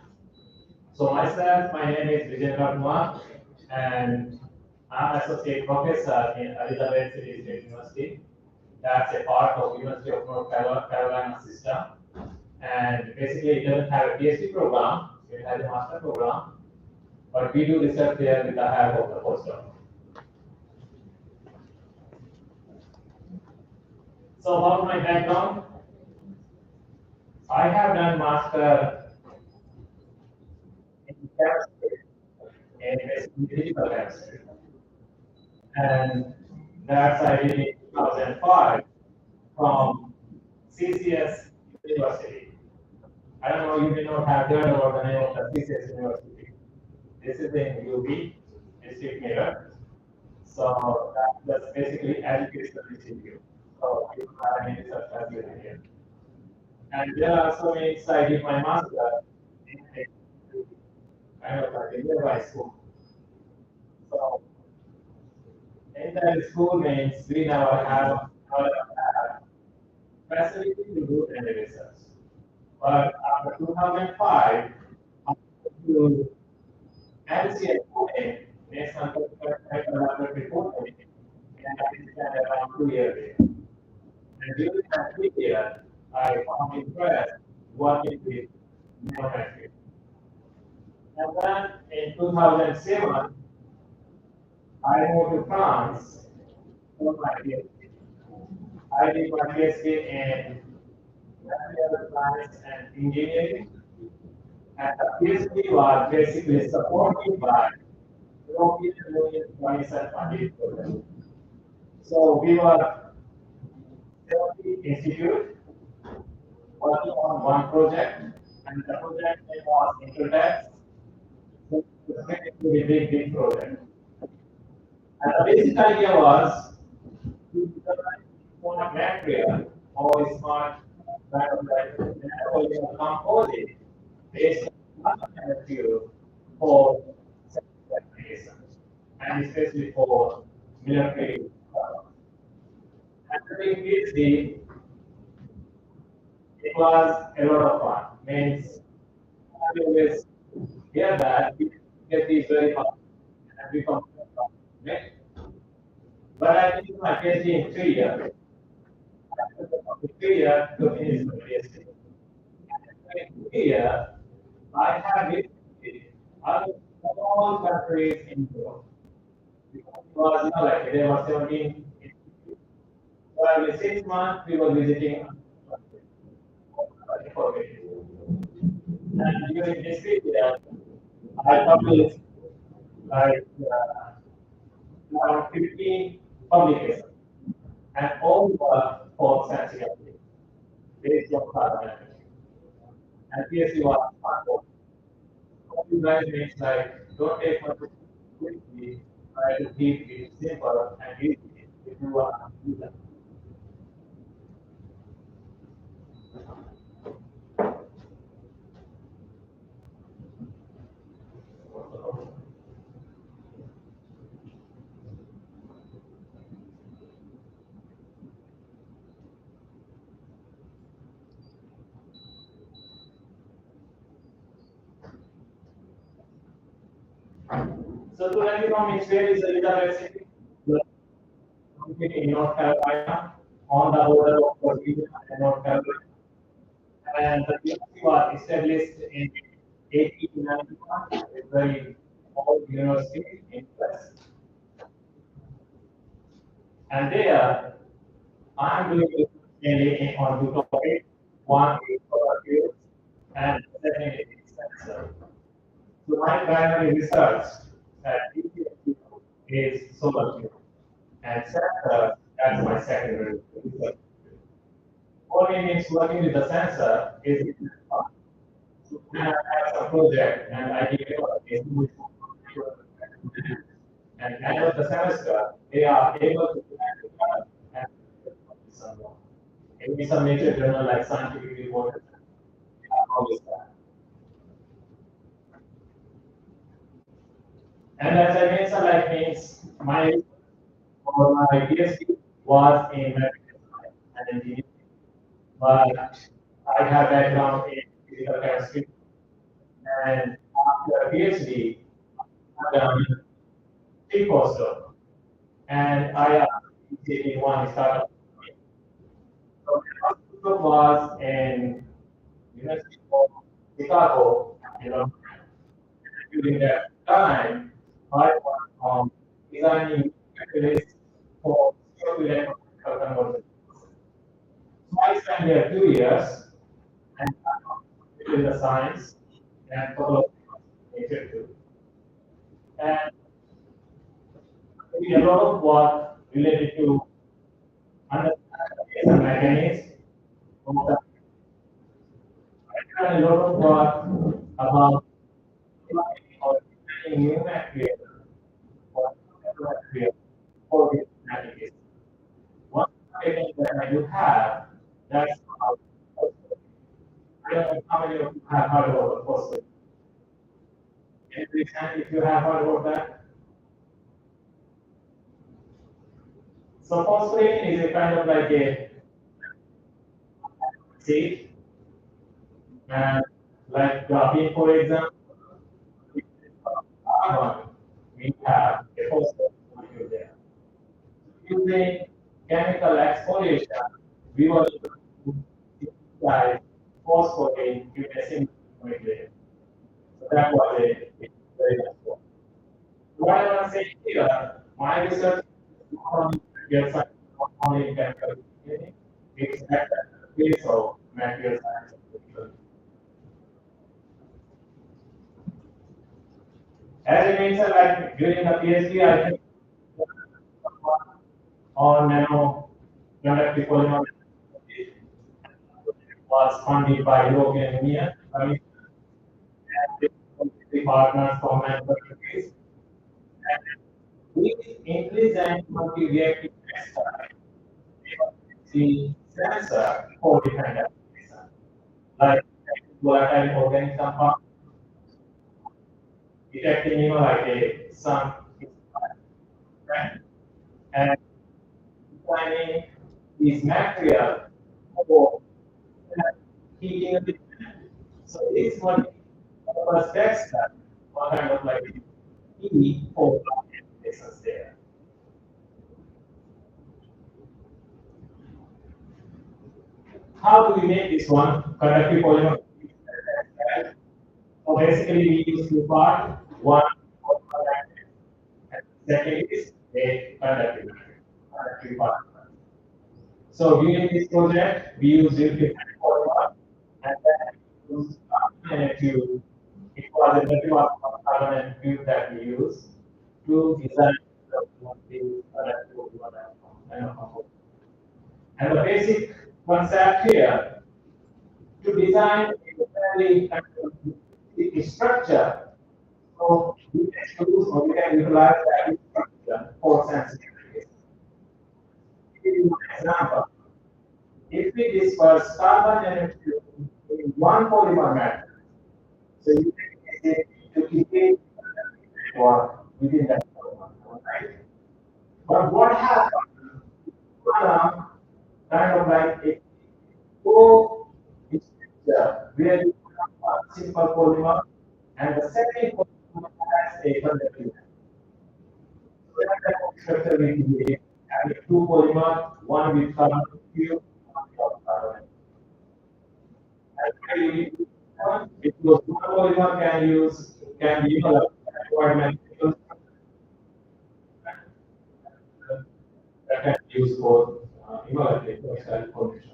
So myself, my name is Vijay Kumar, and I'm associate professor in Elizabeth City State University. That's a part of University of North Carolina system. And basically, it doesn't have a PhD program, it has a master program, but we do research there with the help of the postdoc. So about my background, I have done master in chemistry, in basically physical chemistry. And that's I did in 2005 from CCS University. I don't know, you may not have heard about the name of the CCS University. This is in UB, District Mirror. So that's basically educational institute. So you have any research facility here. And there are so many, I did my master in a kind of like a nearby school. So entire school means we never have facility to do any research. But after 2005, I went to NCA Pune, National Laboratory Pune, and I spent around 2 years there. And during that period, I found interest working with nanomaterials. And then in 2007, I moved to France for my PhD. I did my PhD in material science and engineering, and the PhD was basically supported by European Union Commission funded program. So we were 70 institute working on one project, and the project name was Intertext. So it was a big project. And the basic idea was to design smart material or smart composite based on material for applications, and especially for military. And during PhD, it was a lot of fun. Means I always hear that PhD is very fun and become right? But I did my PhD in 3 years. After the 3 years to finish my PhD. In 3 years, I have visited other small countries in Europe. Because it was not like there were 17 institutes. So every 6 months we were visiting and during this period, I published like around 15 publications, and all were for sensitivity based on carbon energy. And PhD was part of. What you guys means like don't take much quickly, try to keep it simple and easy if you want to do that. So to let you know, Mixwell is a university in North Carolina, on the border of Virginia and North Carolina. And the university was established in 1891. It's a very old university in US. And there, I'm doing research mainly on two topics. One is solar fuels, and the second is sensor. So my primary research at EPSU is solar fuel, and sensor as my secondary research. What it means working with the sensor is fun. So when I have some project and I develop a new and end of the semester, they are able to and maybe some major journal like scientific report. Always that. And as I mentioned, like means my or my PhD was in medical science and engineering. but I have background in physical chemistry, and after a PhD, I've done three postdocs, and I am in one startup. So my first postdoc was in University of Chicago, during that time, I was designing catalysts for CO2 electrical conversion. So I spent there 2 years and in the science and couple of nature too. And we did a lot of work related to understanding the mechanics of the. I did a lot of work about or designing new material or material for this application. One thing that I do have, that's about, I don't know how many of you have heard about the phosphate. Can you please hand if you have heard about that? So phosphate is a kind of like a seed, and like graphene, for example, carbon, we have a phosphate molecule there. Using chemical exfoliation, we were able to synthesize phosphate in a single molecule. So that was a very nice one. What I want to say here, my research is not only in chemical engineering, it's at the base of material science. As I mentioned, like during the PhD, I think on nanoconductive polymer was funded by European Union Commission and the partners from member countries. And we increase and multi-reactive the sensor for different applications, like volatile organic compound, detecting like some right? And designing this material for heating of the. So this one was textile, one kind of like heat for applications there. How do we make this one conductive polymer? So basically, we use two parts. One for conductive, and second is a conductive part. So during this project, we use different polymer, and then we use carbon tube. It was a material of carbon tube that we use to design the conductive polymer. And the basic concept here to design a fairly structure. So we can use or we can utilize that structure for sensing. Give you an example. If we disperse carbon nanotube in one polymer matrix, so you can use it to create or within that polymer, right? But what happens? Kind of like a co structure where you have one simple polymer and the second polymer has a conductive. So that type of structure we create having two polymers, one with carbon tube, one without carbon. And when you need one, because one polymer can be acquired materials that can be used for like textile formation.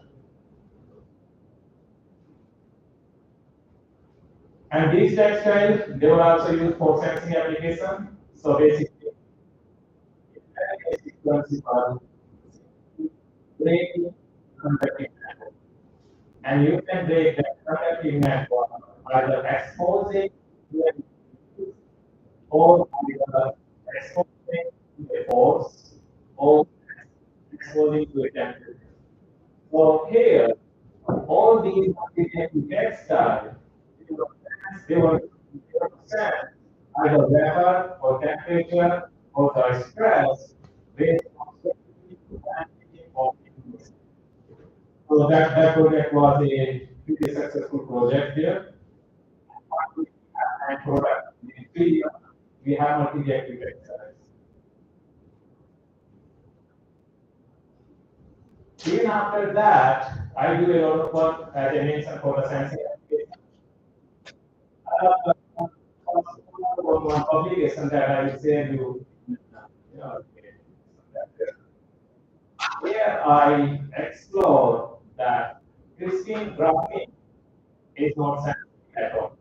And these textiles, they were also used for sensing application. So basically, principle breaking conductive network. And you can break that conductive network either exposing to a or either exposing to a force or exposing to a temperature. So here, all these multi-reactive textiles, they were sense either vapor or temperature or the stress based on specific quantity of liquids. So that project was a pretty successful project there. And product in 3 years, we have multi-reactive exercise. Even after that, I do a lot of work, as I mentioned, for the sensing application. I have one publication that I will share you. Where I explore that crystalline graphene is not scientific at all.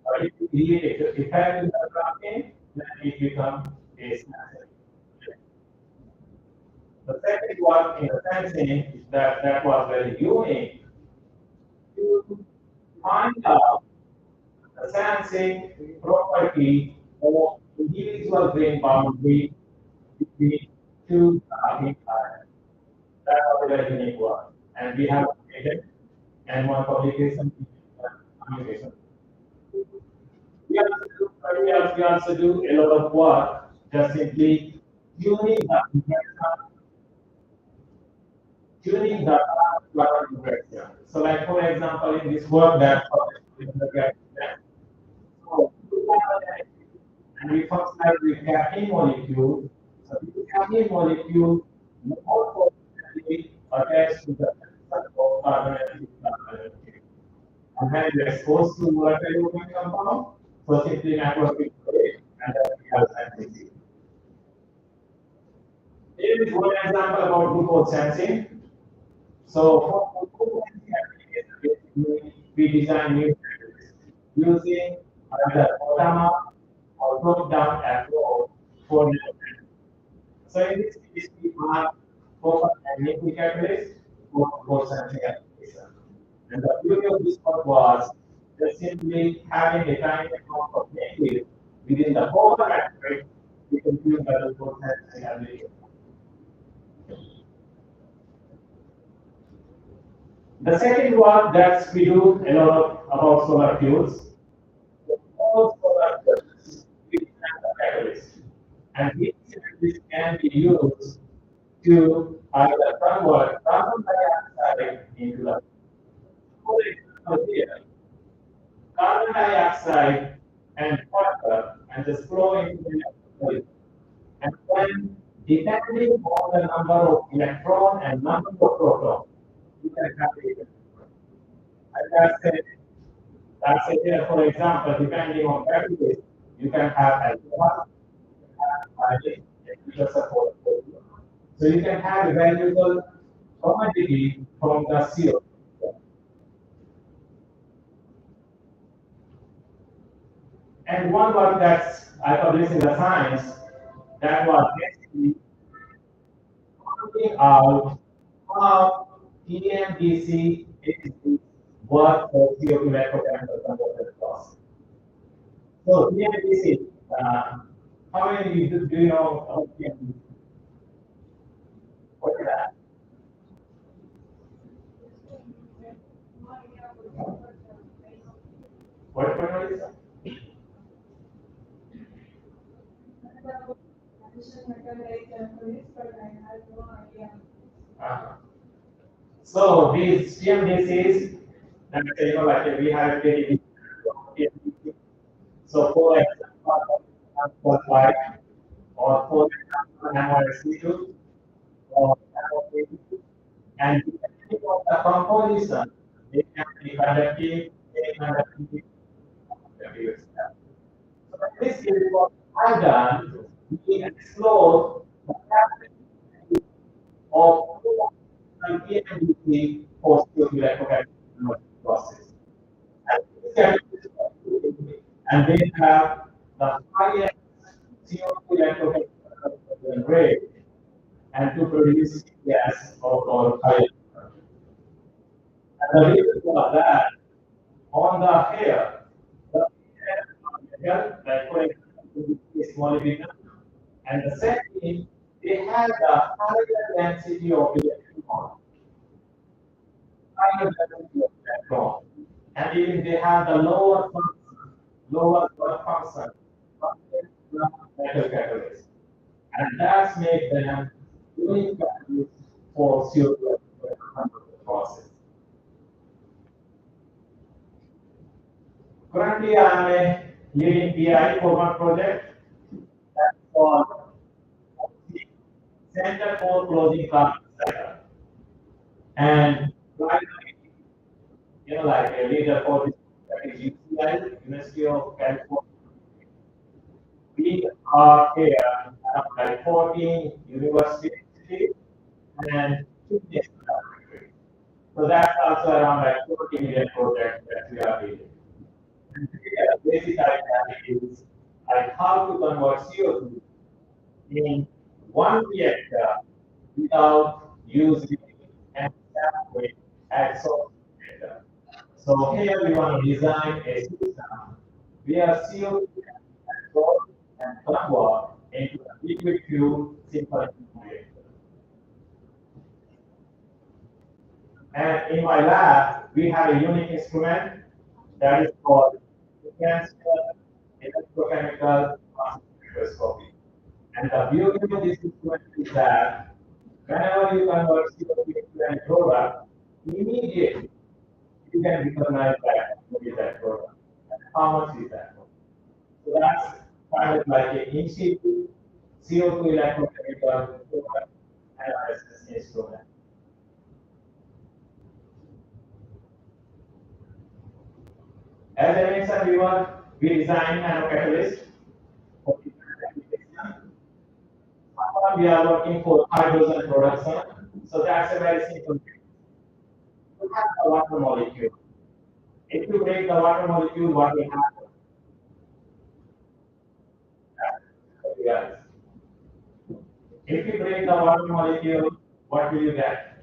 But if you create a defect in the graphene, then it becomes a scientific. The second one in the sensing that was very unique to find out the sensing property of individual grain boundary between two graphene layers. That was a very unique one. And we have a patent and one publication communication. We also do a lot of work just simply tuning the interaction. So like for example, in this work that so, and we first have the caffeine molecule. So the caffeine molecule more potently attached to the carbon and carbon. And when we are exposed to volatile organic compound, so simply macroscopic and then we have sensing. Here is one example about glucose sensing. So for glucose sensing application, we design new using either bottom-up or top-down approach for development. So in this case, we have focus and nickel catalyst for glucose sensing application. And the beauty of this one was just simply having a tiny amount of nickel within the whole matrix, we can use the glucose sensing application. The second one that we do a lot about solar fuels. All solar fuels we have a catalyst, and these catalysts can be used to either convert carbon dioxide into the. For example, here, carbon dioxide and water and just flow into the atmosphere. And then, depending on the number of electron and number of proton, you can have it. That's it here, for example, depending on catalyst, you can have alcohol, support. So you can have a valuable commodity from the CO. And one work that I published in the Science that was basically finding out how TMDC is work for CO2 electrochemical converter process. So TMDC, how many do you know of TMDC? What is that? What is that? So these TMDCs, and like we have very TMDC. So for example, for white or for MRC2 or and depending on the composition, they can be conductive, conductive. So in this case, what I've done, we explore the capacity of TMDC for electrochemical process. And they have the highest CO2 electrochemical rate and to produce gas or higher. And the reason for that, on the hair, like for example, this molecule, and the second, they have the higher density of electron, higher density of electron, and even they have the lower work function metal catalyst, and that makes them unique catalyst for CO2. process. Currently, I am leading PI for one project that's called Center for Closing Carbon Cycle. And right now, like a leader for this that is UCI, University of California. We are here around like 14 universities and 2 national laboratories. So that's also around like 40 million projects that we are leading. And here, basic idea is like how to convert CO2 in one reactor without using any sample at source reactor. So here we want to design a system where CO2 can absorb and convert into a liquid fuel simple reactor. And in my lab, we have a unique instrument that is called cancer electrochemical spectroscopy. And the beauty of this instrument is that whenever you convert CO2 into a product, immediately you can recognize that what is that product and how much is that product. So that's kind of like an in situ CO2 electrochemical product analysis instrument. As I mentioned, we design nanocatalyst for different applications. We are working for hydrogen production, so that's a very simple thing. You have a water molecule. If you break the water molecule, what will happen? Yes. If you break the water molecule, what will you get?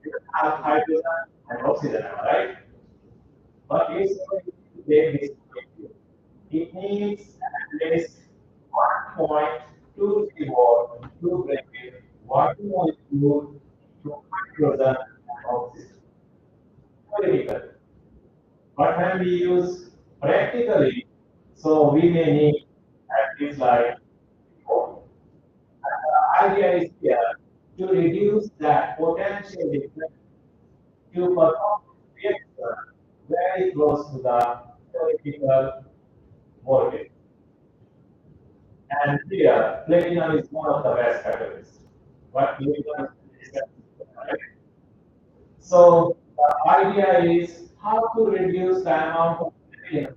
You have hydrogen and oxygen, right? But if you break this molecule, it needs at least 1.23 volt to break it water molecule to hydrogen and oxygen. Very difficult. But when we use practically, so we may need at least like 4. The idea is here to reduce that potential difference to perform reaction very close to the theoretical voltage. And here, platinum is one of the best catalysts. But platinum is right? So the idea is how to reduce the amount of platinum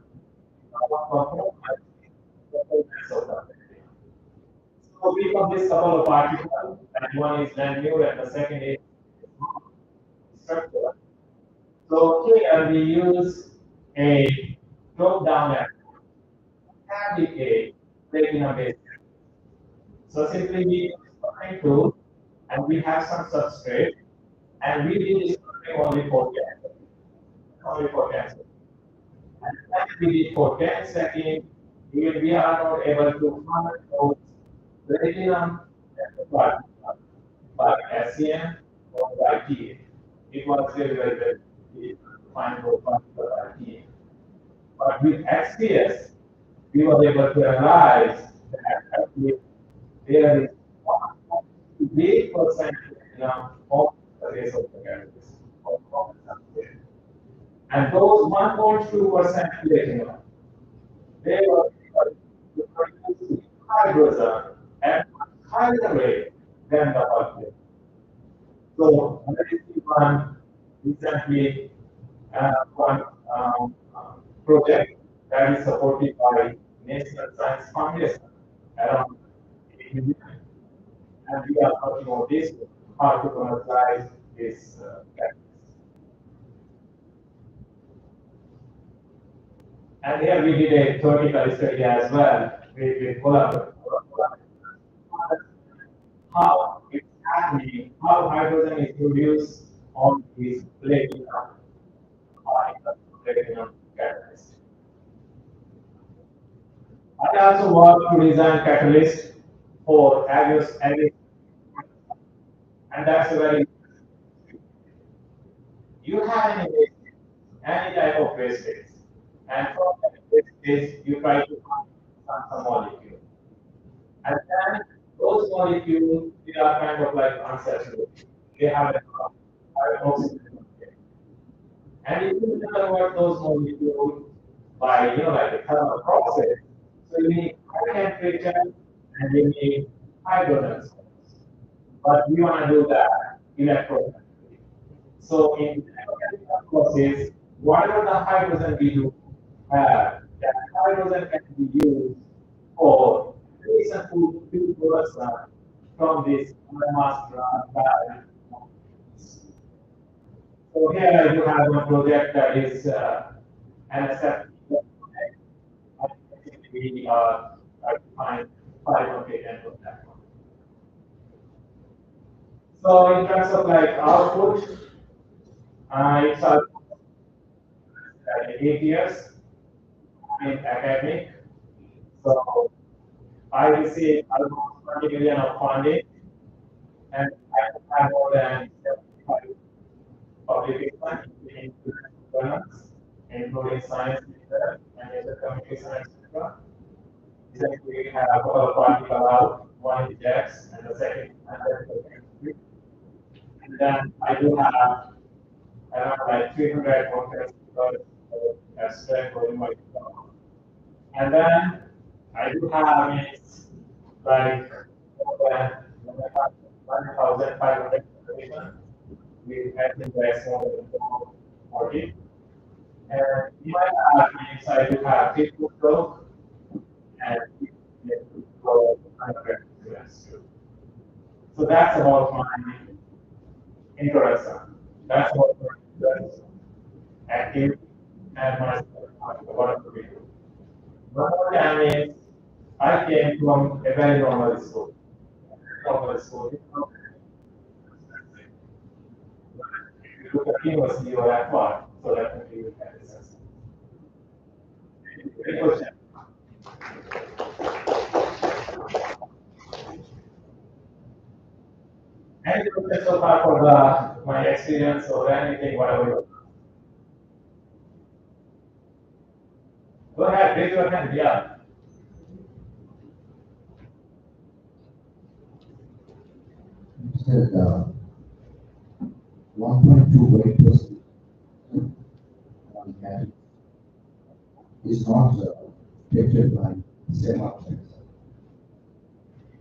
so we publish couple of articles, and one is brand new, and the second is structural. So here we use a top-down fabricate platinum based. So simply we use a tool, and we have some substrate, and we did this only for cancer. Only for cancer. And when we did for 10 seconds, we are not able to find those platinum by SCM or by TA. It was very, very, very difficult to find those particular TA. But with XPS, we were able to analyze that actually there is 1.8% of the race of the catalyst. And those 1.2% platinum, they were able to produce hydrogen at a higher rate than the bulk. So, one recently one project that is supported by National Science Foundation around 8 million. And we are working on this, how to commercialize this practice. And here we did a theoretical study as well with collaborators. How it's happening, how hydrogen is produced on these platinum catalyst. I also work to design catalyst for avios, and that's a very you have any type of wastage, and from that wastage you try to find some molecule, and then those molecules they are kind of like unsaturated. they have a high oxygen. And if you convert those molecules by, like a thermal process, so you need high temperature and you need hydrogen. But we want to do that electrochemically. So in electrochemical process, whatever the hydrogen we do have, that hydrogen can be used for creation to production from this mass balance. So here I do have one project that is NSF. We are find 5 of that one. So in terms of like output, it's 8 years in academic. So I received almost 20 million of funding, and I have more than 75 publications in journals, including Science Leader and Intercommunication, etc. Recently, we have a couple of articles out, one is JEX, and the second is chemistry. And then I do have around like 300 conference abstract for my job. And then I do have it's like 1,500 information. We have been very small than 40. And in my means I do have people growth and grow 100 students too. So that's about my introduction. That's about my introduction. Activity and my what to do. One more time is I came from a very normal school. Normal school. If you look at university or at what, so definitely you can assess. Any question? Any questions so far for my experience or anything, whatever you go ahead, raise your hand, yeah. Said 1.2 weight percent is not affected by semi.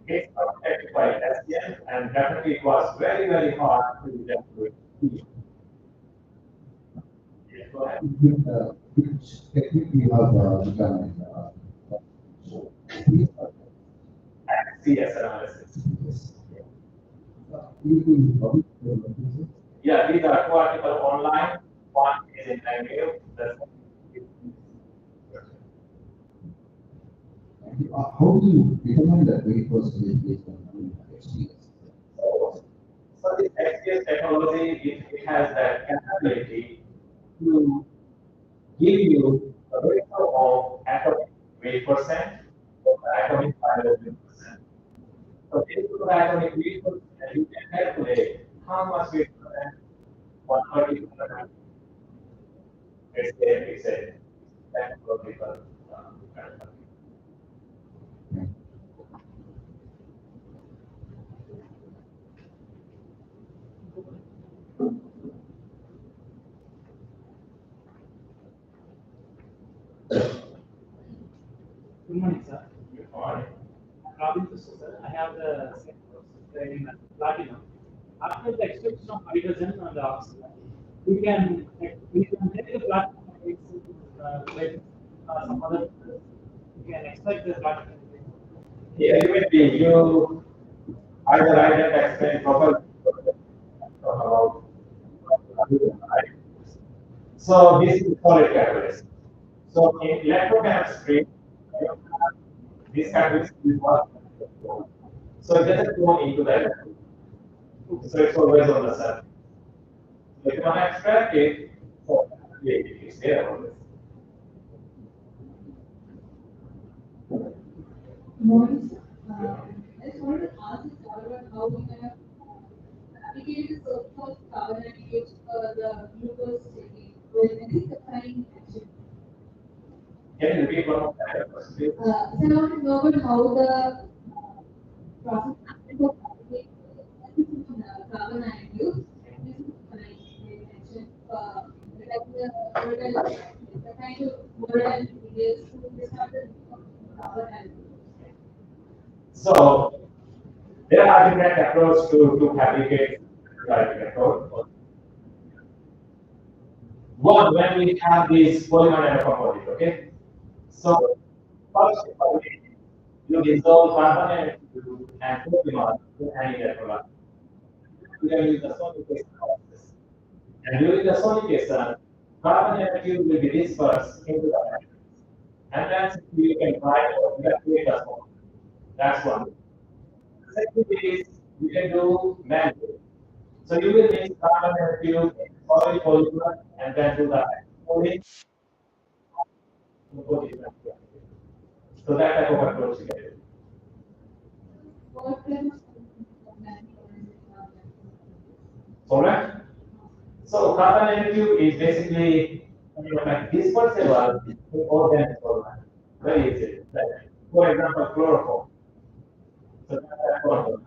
It's affected by SDN, and definitely it was very, very hard to get to it. Yes, go ahead. Which technique you have determined? CS analysis. Yes. Yeah, these are two articles online. One is in Bangalore. How do you determine that weight percentage based on experience? So this XPS technology, it has that capability to give you a ratio of atomic weight percent or atomic biology percent. So if you have atomic weight percent, you can calculate how much weight percent 130%. It's a technological calculation. Good morning, sir. Good morning. Robin Krishna, sir. I have the same process in platinum. After the extraction of hydrogen and the oxygen, we can take the platinum with some other. We can extract the platinum. Yeah, you either I can explain properly about so this is solid catalyst. So in electrochemistry, you have this catalyst is what so it doesn't go into the electrode. So it's always on the surface. If you want to extract it, so it's there always. Morning. I just wanted to ask this about how we kind of navigate the surface of carbon and gauge the glucose taking with any supplying action. Can you repeat one more time? Please? So I want to know about how the process happens of navigating carbon and use the kind of volatile materials to start the power and So there are different approaches to fabricate like electrode. One, when we have this polymer nanocomposite, okay? So first you dissolve carbon and polymer to any electrolyte. We can use the sonication process. And during the sonication, carbon molecule will be dispersed into the matrix. And then you can try to evacuate the smoke. That's one. Second is you can do manually. So you will mix carbon molecule in solid polymer and then do the cooling. So that type of approach you can do. what kind of Correct? So carbon nanotube is basically like dispersible in organic solvent. Very easy. Like, for example, chloroform. So that's chloroform.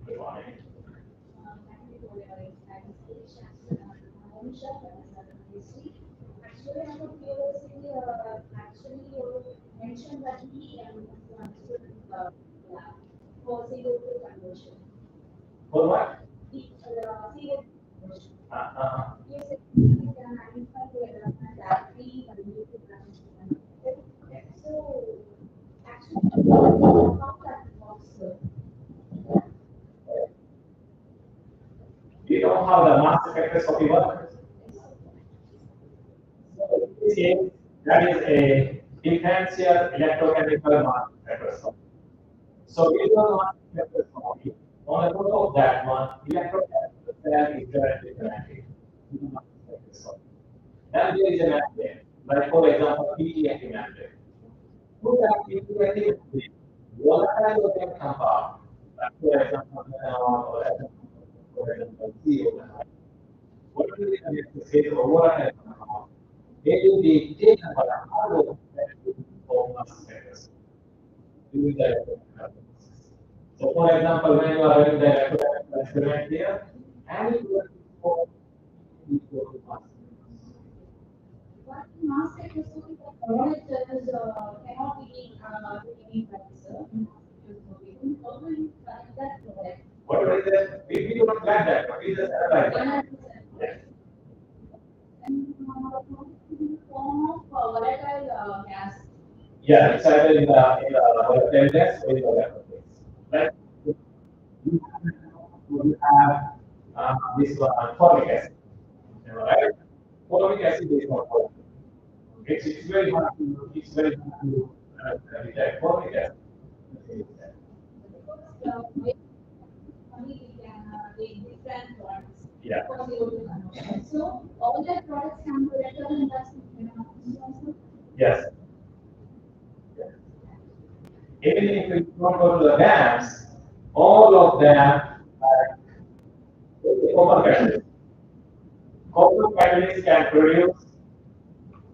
Good morning. Actually, I would curiosity, actually, you mentioned that he understood for CO2 conversion. For what? CO2 conversion. Uh-huh. You said you can identify the element that we value to conversion. So, actually, how that works, sir? Do you know how the mass spectroscopy works? That is a differential electrochemical mass spectroscopy. So visual mass spectroscopy, on the top of that one, electrochemical cell is directly connected to the mass spectroscopy. Then there is a membrane, like for example, PTFE membrane. Through that PTFE membrane, volatile organic compound, like for example, methanol or ethanol, for example, CO. What will be the state of volatile compound? It will be taken by a hollow of mass spectroscopy. During the electrochemical process. So, for example, when you are running the electrochemical experiment here, and you are for equal to mass. What mass spectroscopy parameters cannot be any factor. How do you find that product? What is that? We don't plan that, but we just analyze that. 100%. And form of volatile gas. Yeah, it's either in the volatile gas or in the electron phase. Like you have this one, formic acid. Right? Formic acid is not formic. It's very hard to detect formic acid. Different products. Yeah. For CO2 conversion. So all the products can be better than that. Yes. Even if we don't go to the dams, all of them are copper catalysts. Copper catalysts can produce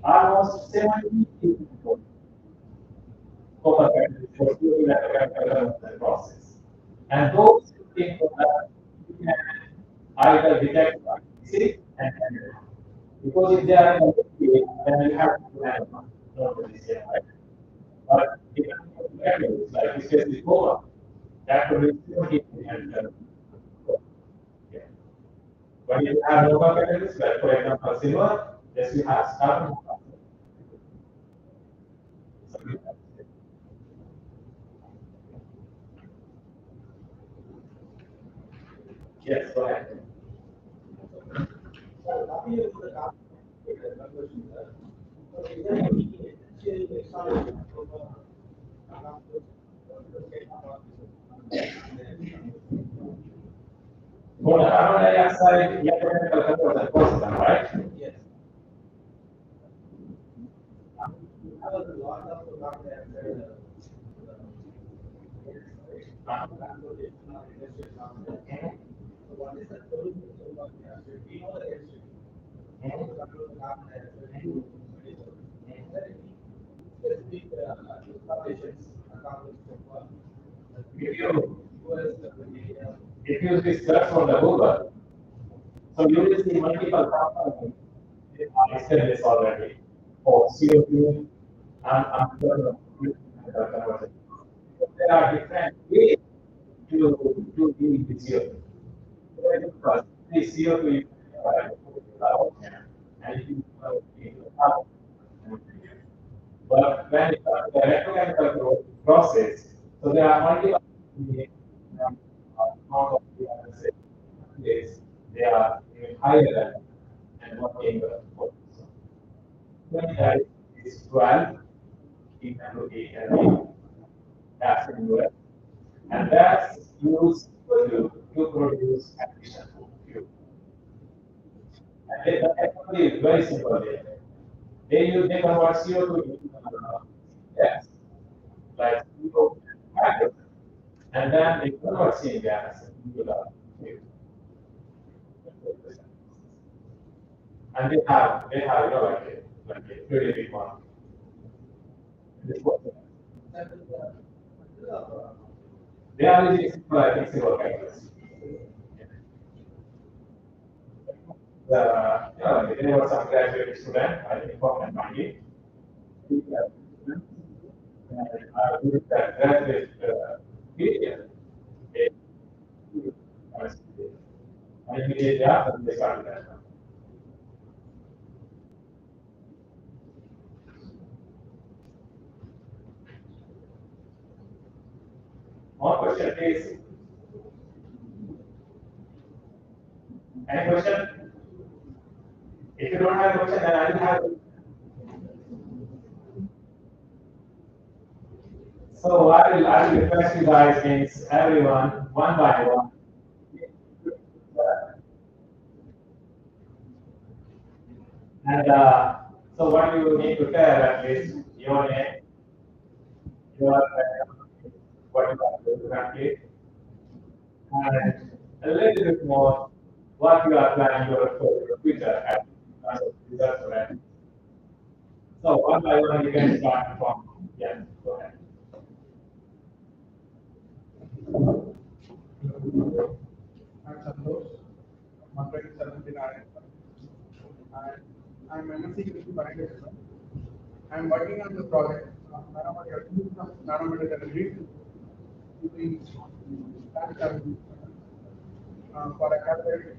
almost 70 copper catalysts for electrochemical process. And those things you can either detect see and handle. Because if they are in the field, then you have to handle them. Right? But if catalysts like this case is copper, that produces and yeah. When you have local catalysts, like for example silver, yes, you have carbon monoxide. Yes, go ahead. For the carbon dioxide electrochemical conversion process, right? Yes. what is the total control of the asset? We know the airstream. We know the control of the carbon dioxide. Is there any specific installations accomplished so far? If you search for the Google, so you will see multiple components established already for CO2 and further conversion. There are different ways to deal with CO2. First, the CO2 is and it is but when it comes to the electrochemical process, so there are multiple amount of they are even higher than and working for. When that is 12 into 8 and 8, that's in US, and that's used to produce addition fuel. And the technology is very simple there. They convert CO2 into gas, like CO hydrogen, and then they convert gas into the fuel. And they have like a pretty big one. They are using simple, I think, simple factors. There was some graduate student, I think, from MIT. With that graduate period, and immediately after they started that. More question, please. Any question? If you don't have a question, then I will have it. So I will request you guys, means everyone, one by one. And so what you need to tell at least your name, your what you are doing currently, and a little bit more what you are planning for your future at research lab. So one by one you can start from, yes, go ahead. I'm Santosh, Mandrake 79. I'm MSc Chemistry Biology. I'm working on the project nanometer energy using for a cathode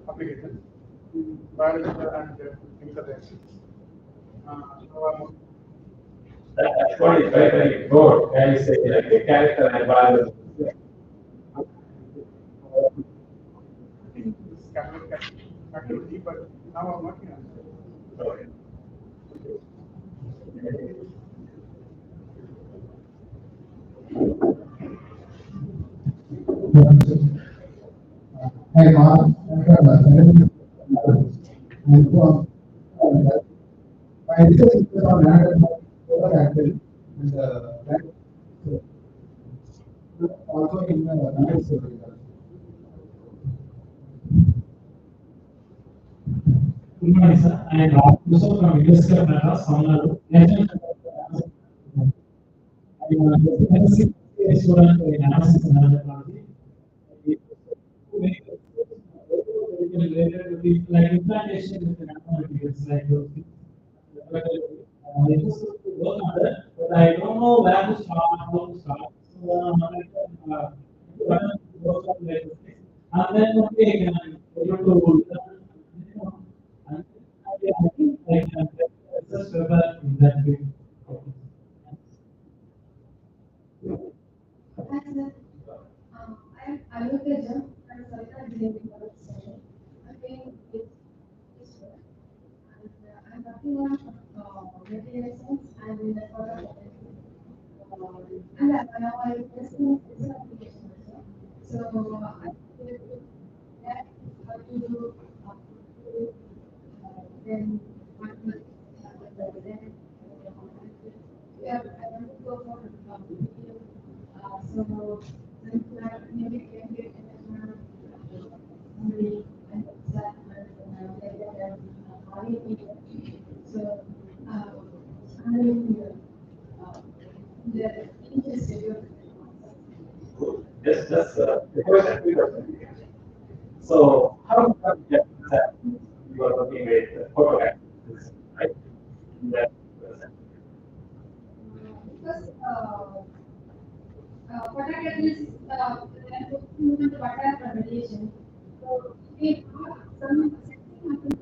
application in biological and chemical reactions. That's what is very, very broad. Can you say like a character and biology? Activity, but now I'm working on it. Sorry. Hey, Mark, my research is on solar actually, and also in night solar. Good morning, sir. I am also from University of Madras, Tamil Nadu. I am a student in analysis and nanotechnology. Related to the like implantation with the nanomaterials, like those things. I used to work on that, but I don't know where to start, how to start. So work on like this thing. And then okay, I can able to and I think I can just further in that way. I'm looking at them and sometimes dealing with the session. Again, it's work. And I'm working on material science and in the product. And now I'm testing this application also. So I feel that how to do then what will then yeah, I want to go for video. So maybe can get somebody and that so I mean the interested Just the question, quick question. So, how do you get that you are working with photograph, right? In that sense. because photograph is human water radiation. So we have some setting happens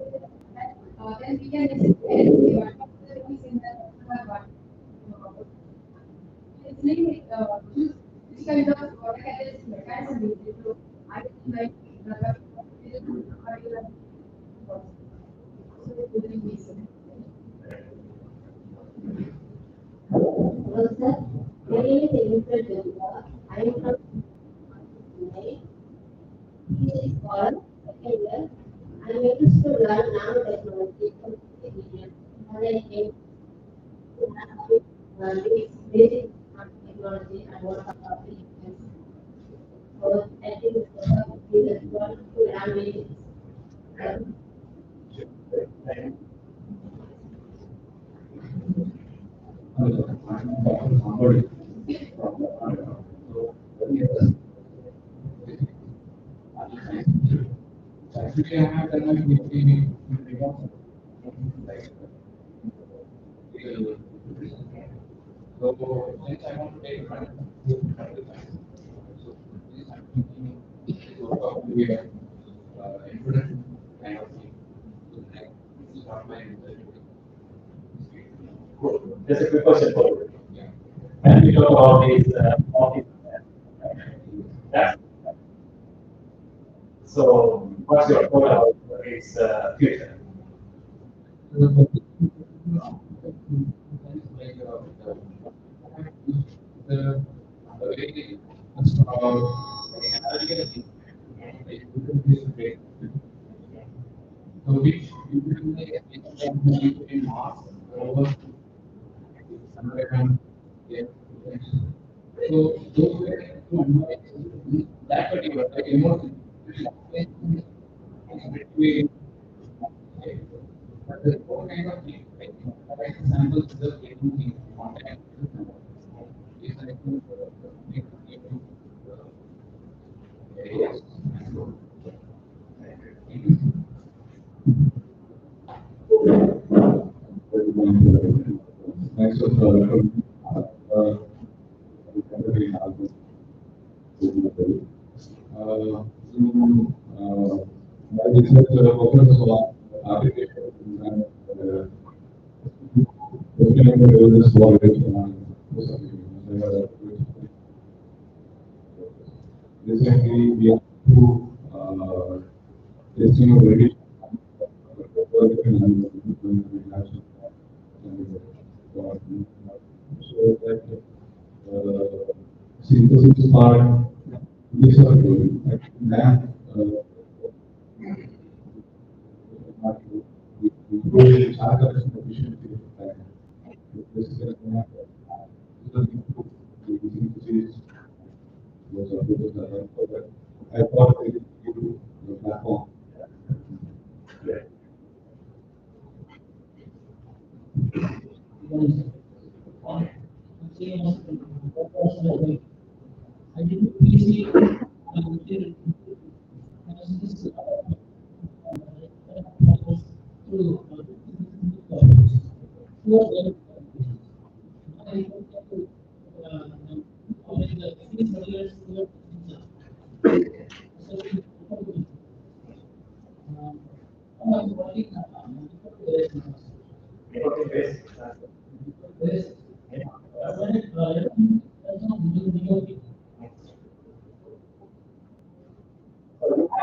that then we can explain what are the things in the water. It's like choose which kind of water catalyst mechanism we need to. I would like the particular so it will be easy. Hello, sir. My name is Elizabeth Gupta. I am from Chennai. This is for second year. I am able to learn nanotechnology from experience. And I came to basic technology and what are the applications. So I think it's one to learn many things. Actually, I have done my PhD in so since I want to take a so this I'm thinking sort of be a introduction kind of thing. So I start my research. Just a quick question for you. Yeah. When we talk about these office, that's so what's your thought about its future? The way so which usually in mass over so those were that particular like emotion between the whole kind of thing like examples just getting things contact is like thanks for my research focuses on artificial and this recently we have to testing of radiation so that synthesis part this are good. Then we charge efficiency this is was a good I thought it would the platform. I didn't easily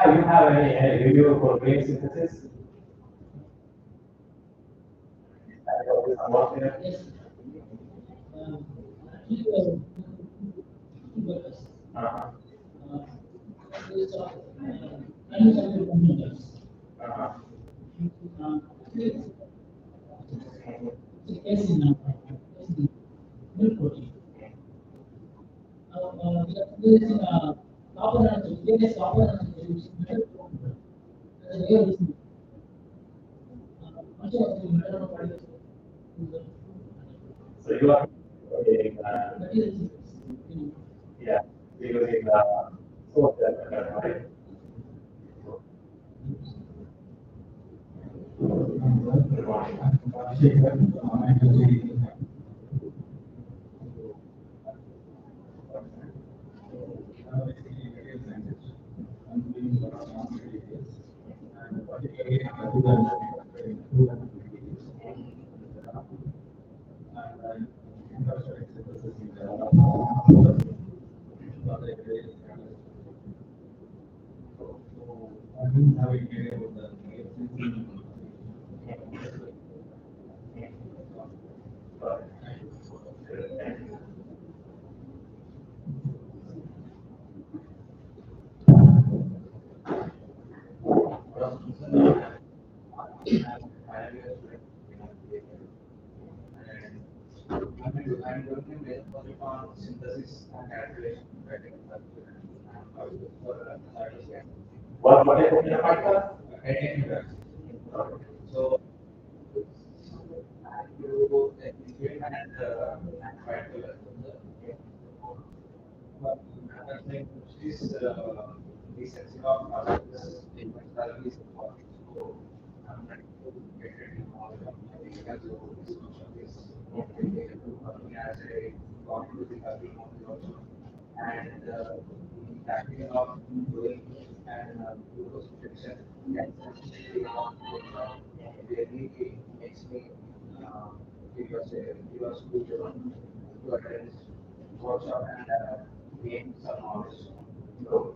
You have any review for green synthesis? Yes. Uh-huh. Milk protein. We using copper nanochip, various copper nanochip using metal powder. That's a way of using much of the metal particles. So you are using, yeah, using source element, right? I'm working with on synthesis and calculation. What is the factor? So, you execute and try to this research of others in service for so I'm trying to get it knowledge of my because of this as a contributing also and the tactic of doing and glucose protection and really makes me because it was good to attend workshop and gain some knowledge. So,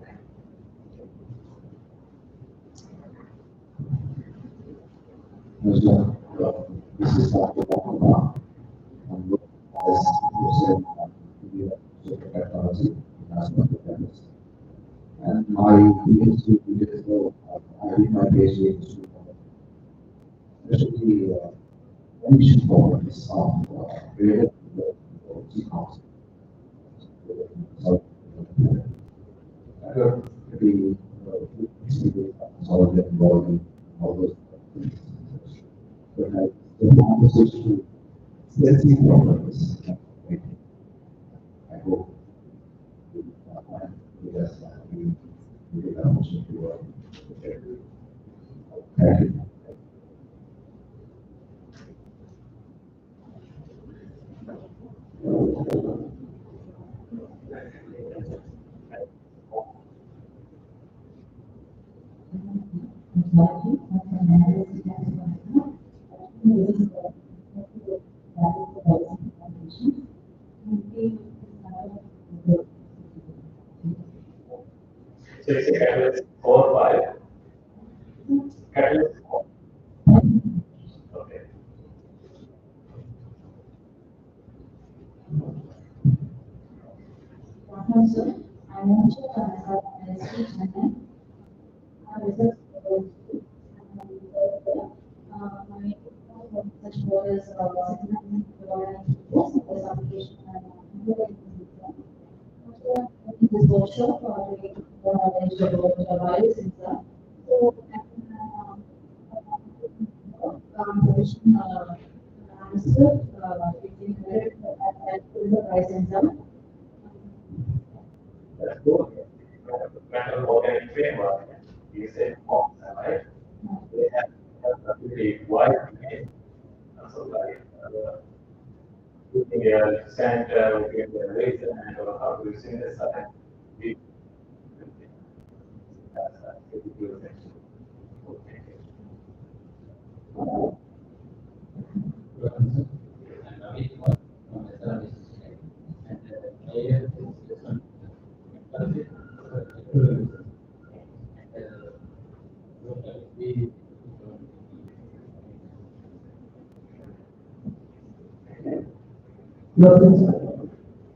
this is technology and my PhD is I did my PhD especially emission forms of related to the concept. So, the solid body, all those things. But the composition, sensing properties. I hope yes, we have much to work. Thank you. So it's a catalyst 4, 5. Catalyst 4. Okay. Sir, I want to myself as a channel. I research my such was application this workshop related to knowledge about biosensor. So, composition answer between the biosensor. That's good. Metal organic framework is a form, right? They have a really wide range. So like looking at center, looking at the reason and how to synthesize the that's a pretty good thing.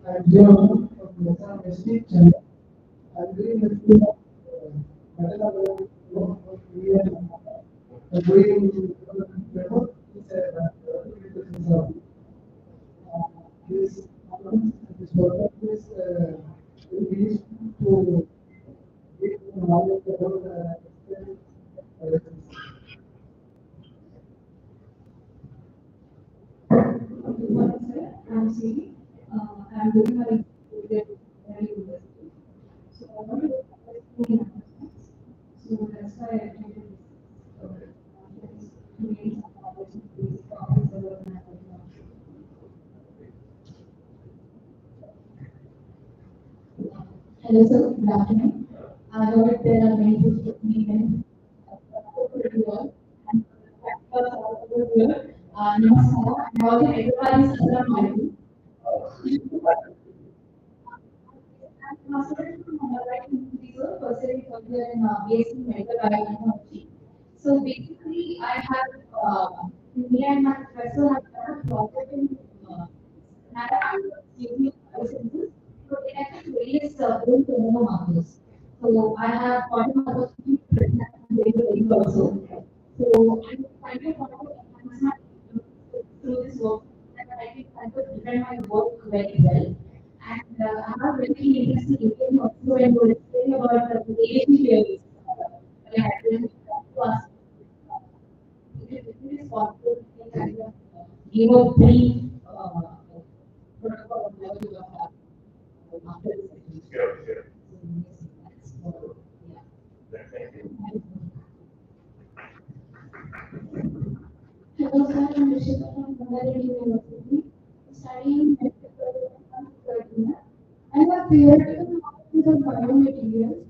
I'm John from the San channel. I'm doing the field of metal doing framework. This workshop is I'm saying, I'm doing my university. So I want to do so that's why I attended this. Create some opportunities for officer and hello, sir. Good afternoon. I heard there are many good meetings. Namaskar. And all the everybody is Assalamu alaikum. So basically, I have me and my professor have done a project in using biosensors. So they have various brain tumor markers. So I have got an opportunity to present and very also. So I'm kind of want to enhance my through this work and I think I could defend my work very well. And I have very interesting in also when you were explaining about the relationship I had to ask if it is possible to kind of give a brief protocol of what you have after this session. Sure. So, yeah. Thank you. Hello, sir. I'm Rishita from Mumbai University, studying medical and third year. I have theoretical knowledge of biomaterials.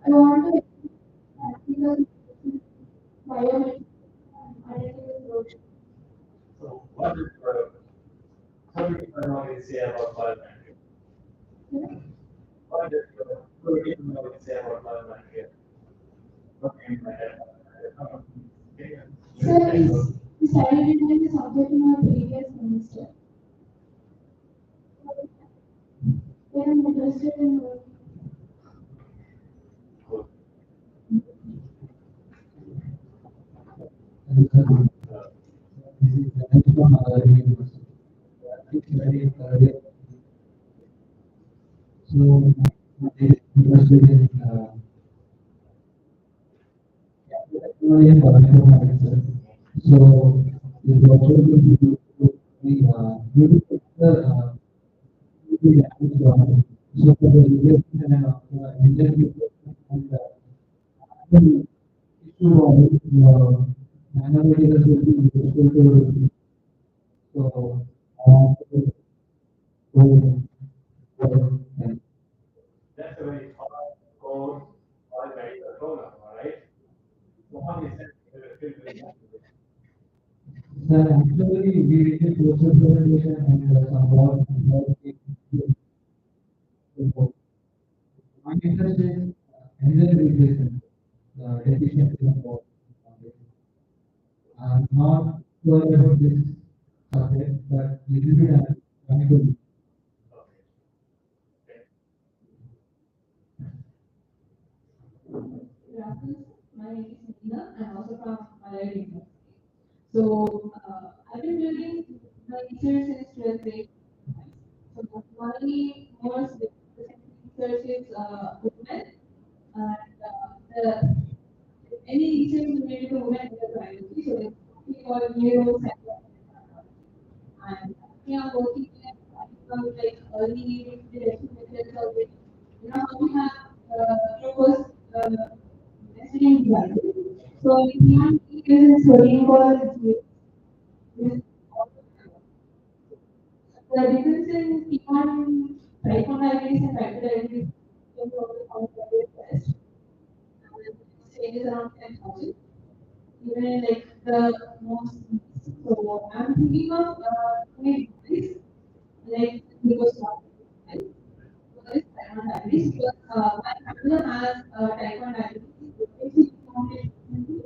I want to practical biomaterials and analytical approach. So, what is how do you know what say about biometry? What does your know what say about biometry? Okay, Sir, we studied it as a subject in our previous semester. Then I'm interested in So, interested in technology and biomechanics. So, it's also maybe so for the education and engineering and issue of analytical will be useful to so and that's a very hard code or medical program, all right? So how is that actually we did process presentation and some more my interest is engine replacement, the deficiency of both. I'm not sure about this subject, but little bit I'm trying to. Good afternoon. My name is Nina. I'm also from Malay University. So I've been doing my research since 12th grade. So my most research is women and the any research related to women in the biology. So it's we call neuroscience. And we are working in like early detection methods of it. You know how we have glucose messaging devices. So we can use sodium called the difference in P1 type 1 diabetes and type 2 diabetes can be on the test. And changes around 10,000. Even like the most, so I'm thinking of doing this like glucose monitoring. So this type 1 diabetes because my partner has type 1 diabetes. Which is counted differently.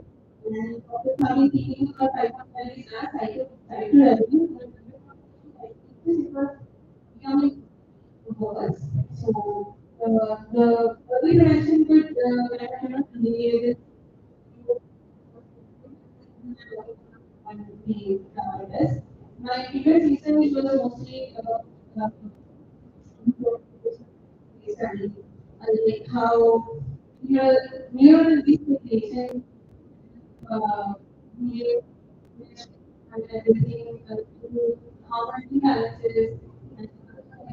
And after having thinking of type 1 diabetes as type 2 diabetes, it was becoming worse. So the early prevention could kind of alleviate this. My previous research was mostly about study, like how neural dysregulation, neural and everything, how much imbalances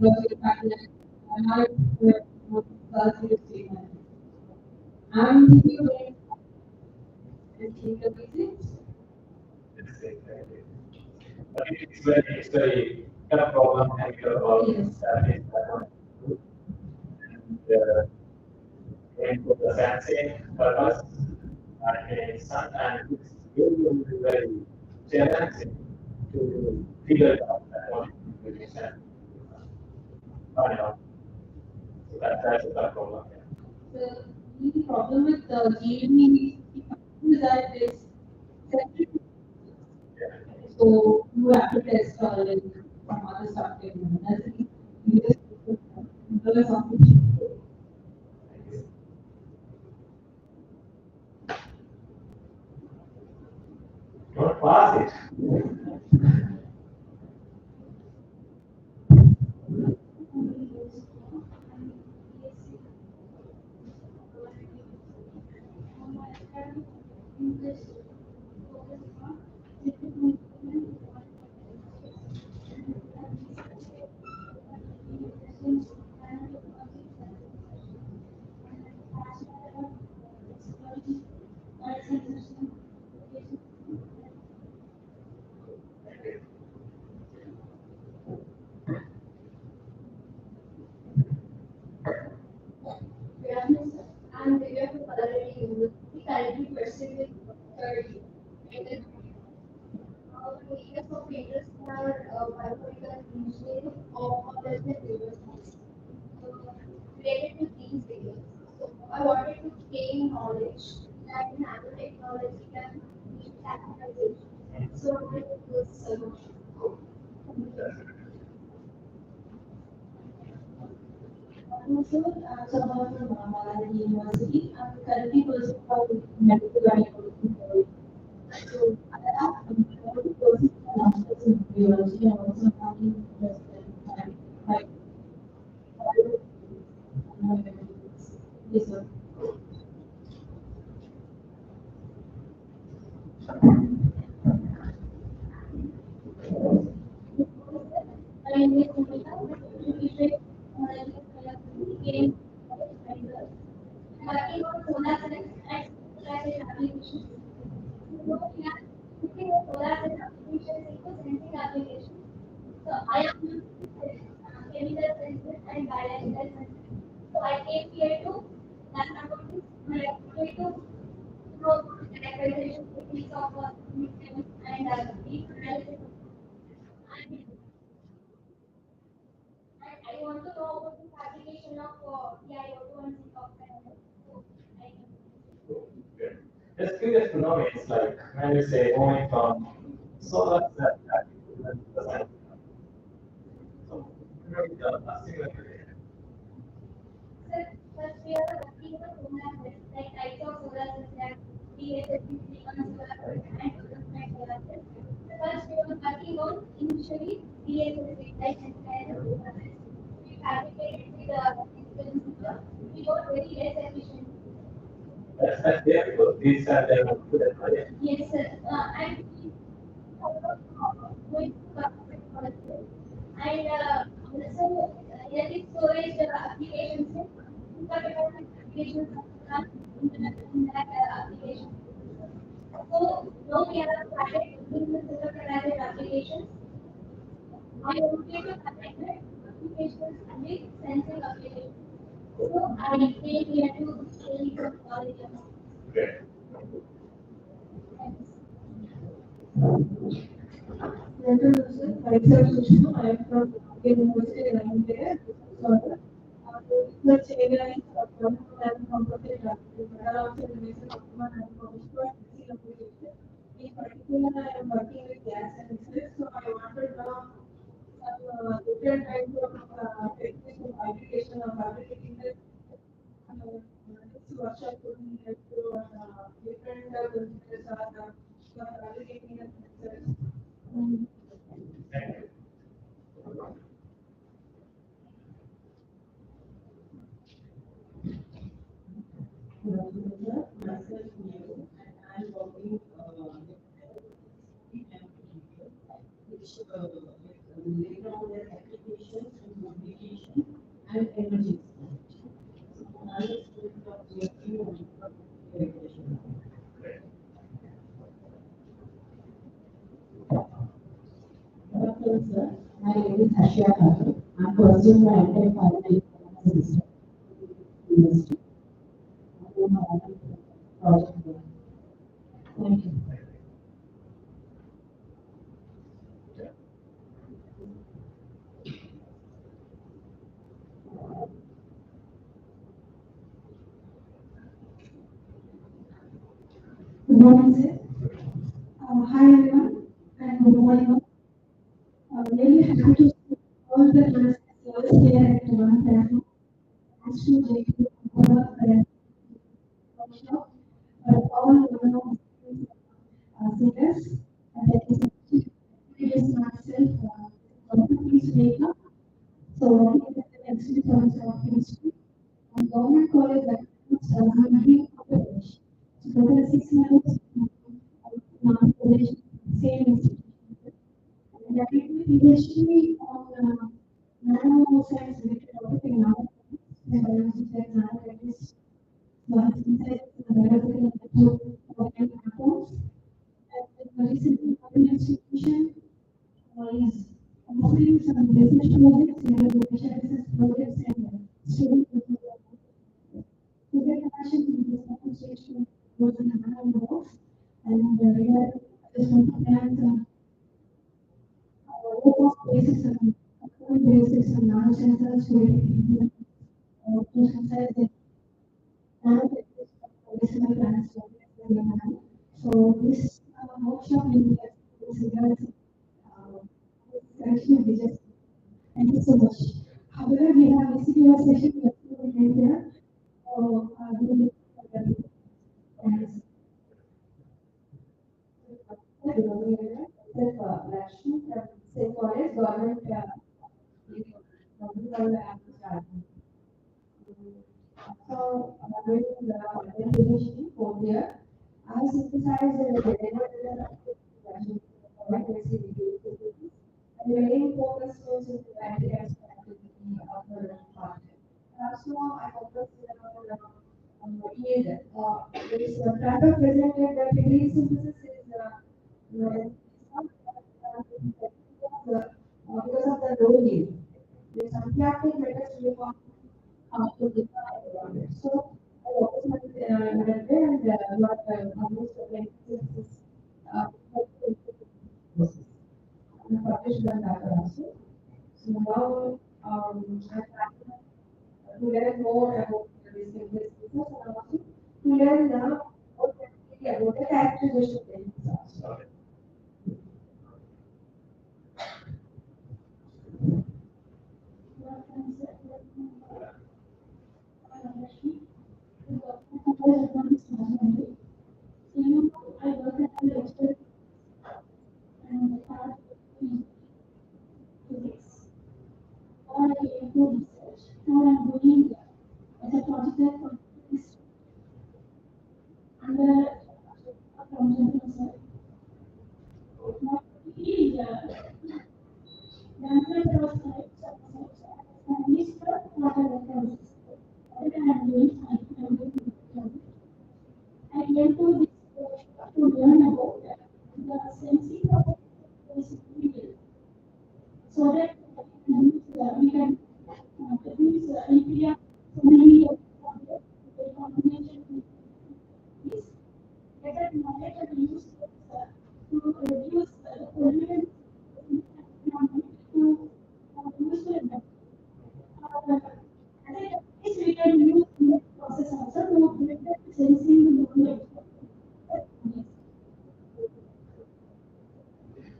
technological pattern, and how it statement. I'm thinking about and databases. But it's very kind of problem and about Yes. that is that one. And going for the sensing purpose and sometimes it's very challenging to figure it out that one information. Find out. So that's the problem. The problem with the GME is that it's separate. So you have to test like some other stuff. As you just learn something. Don't pass it. And we have to already use the currently pursuing 30 and then areas of interest are biomedical engineering or business development. So related to these areas. So I wanted to gain knowledge that nanotechnology can be capitalization. So I wanted to use solution. Also, someone from Maladi University, I'm currently pursuing for medical gynecology. So, I have a course master's in biology and also having interested in like, yes, sir. Working on solar cells and solar applications. So we are looking at solar cell applications into sensing applications. So I am chemical sensors and biological sensors. So I came here to learn about this. I wanted to know characterization techniques of chemicals and deep analysis. And I want to know about the application of PiO2 and zinc oxide. So I Just curious to know, it's like when you say going from solar cell to the so similar. Sir, first we are working on solar cells, like types of solar cells that DSSC, silicon solar cells, and photovoltaic solar cells. First we were working on initially DSSC, like entire solar cells. We fabricated with the system. We got very less efficient. That's there because these are the good advice. Yes, sir. And we going to corporate policy. And also electric storage applications, supercapacitor applications are in that application. So now we have started using the supercapacitor applications. I wanted to connect the applications with sensing applications. So I came here to study some knowledge. Myself, Sushma, I am from University and I am there. So, research area is and composite graphics. But also in the document and composite application. In particular, I am working with gas and liquids, so I wanted to know some different kinds of techniques of fabrication of fabricating this. This workshop would be like to different concepts are for fabricating the sensors. Myself, Neo, and I'm working which later on their applications would be and emergency. I was student of JQ and education. Good afternoon, sir. My name is Ashya Khan. I'm pursuing my MTech final year semester university. I am a project work. Thank you. Good morning, sir. Hi, everyone, and good morning. Really happy to see all the classes here at one platform. Thanks to JP for the current workshop. All one of singers, and that is introduce myself. Please wake up. So, working with the Institute of History and Government College that is Hamdi College. So, total 6 months, non-college, same institution. And I did PhD on nanoscience related topic in biology that nanotechnics, synthesis, and biological network organic compounds. And the recently opened institution is offering some research projects, special research projects, and student to get passion in this association was in the box. And I just want to thank low-cost basis and account basis and nanosensors to synthesize the nanotechniques for medicinal plants. So this workshop in this regard is actually just thank you so much. However, we have a similar session yesterday here. So we will thanks. Lakshmi from St. College, government so, during the PhD fourth year, I synthesized and delivered and the main focus was in the anti-cancer activity of the part. So, I focused on yield. There is a paper presented that degree synthesis is because of the low yield. There is some practical methods to reform to define environment. So, I focused on that there and what almost synthesis and published the paper also. So now I'm trying to learn more about this business and also to learn now more practically about the characterization of the also. I work at the expert and part in physics. Or I do research. Now I'm doing as a project for physics under a project myself. What is the answer was and this what I was what I'm doing, I'm doing I came to this workshop to learn about the sensing of this material so that we can use NPR so many the combination with this better knowledge and use to reduce the pollutants to use the at least we can use the process also to better sensing the knowledge.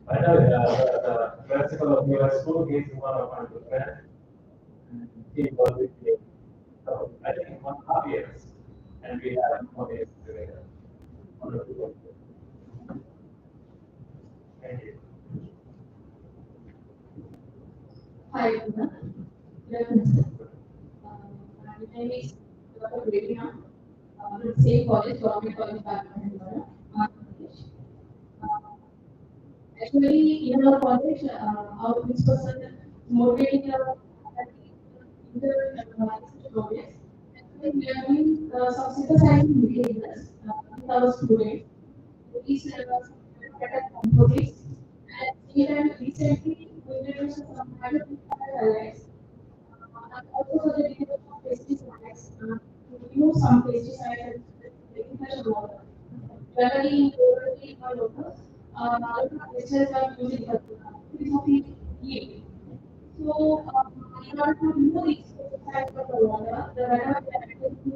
I know the principal of your school is one of my good friends. He was with me. So I think 1.5 years. And we have 4 days together. Wonderful. Thank you. Hi everyone. Good afternoon. My name is Dr. Graphen. From the same college, Government College, Bangalore. Actually, in our college, our principal motivating projects. And we are doing some synthesizing behaviors with our students. These better composites. And even recently, we introduced some highlights. And also for the development of pesticides, we use some pesticides and agricultural water. Generally, orally or water, pesticides are using for the yield. So, in order to remove these pesticides from the water, the whenever we are accessing the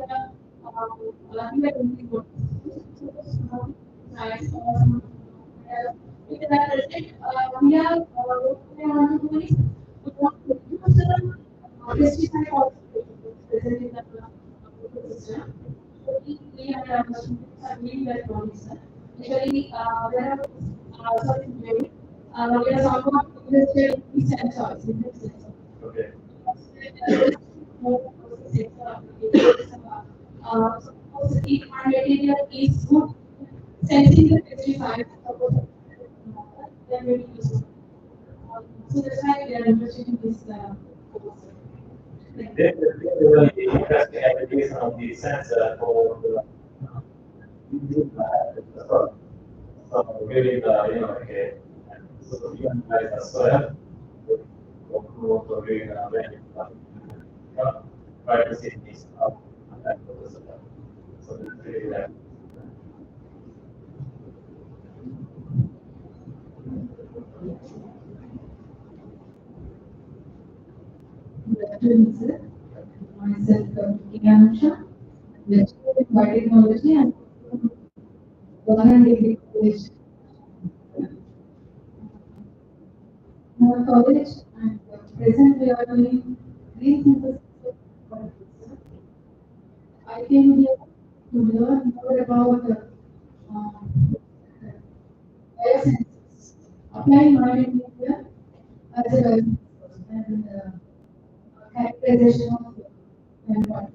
we are using water. So, pesticides or some if they are present, we are what we want to do is we want to reduce the pesticide also present in the system. So we have students are doing that project. Actually, there are certain way, we are somewhat interested in the sensors, in the sensor. Okay. More sensor applications. Suppose if our material is good sensing the pesticides, suppose then we use it. So that's why we are interested in this course. This is really interesting application of the sensor for the so really okay. So you analyze the soil, for doing try to see this out and that goes up. So that's really that. Good afternoon, sir. Myself, Kiyanusha, lecturer in biotechnology and government degree college. In our college, and present we are doing green synthesis. I came here to learn more about biosciences, applying modern media as a bioscience and characterization of environment.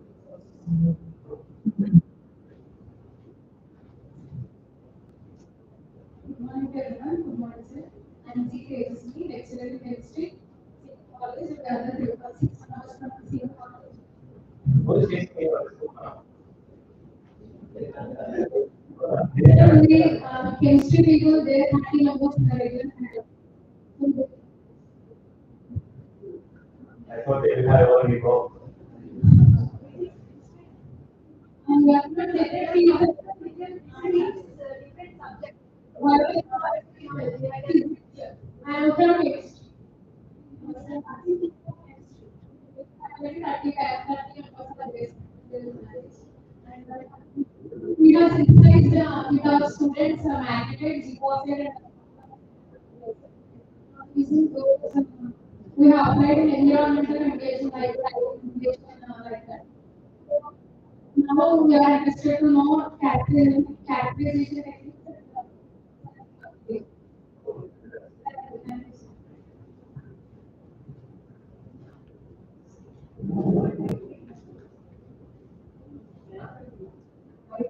Good morning, everyone. Good morning, sir. I'm G. Chemistry, lecturer in chemistry, same college, and other 6 hours from the same college. What is this? There are only chemistry people, they are 30 numbers in the regular. I thought they have already gone. And we are not technically different subjects. I am from chemistry. We have synthesized with our students magnetite, G-phosphate, and using those, we have applied in environmental remediation like like that. Now we are interested to know characterization techniques.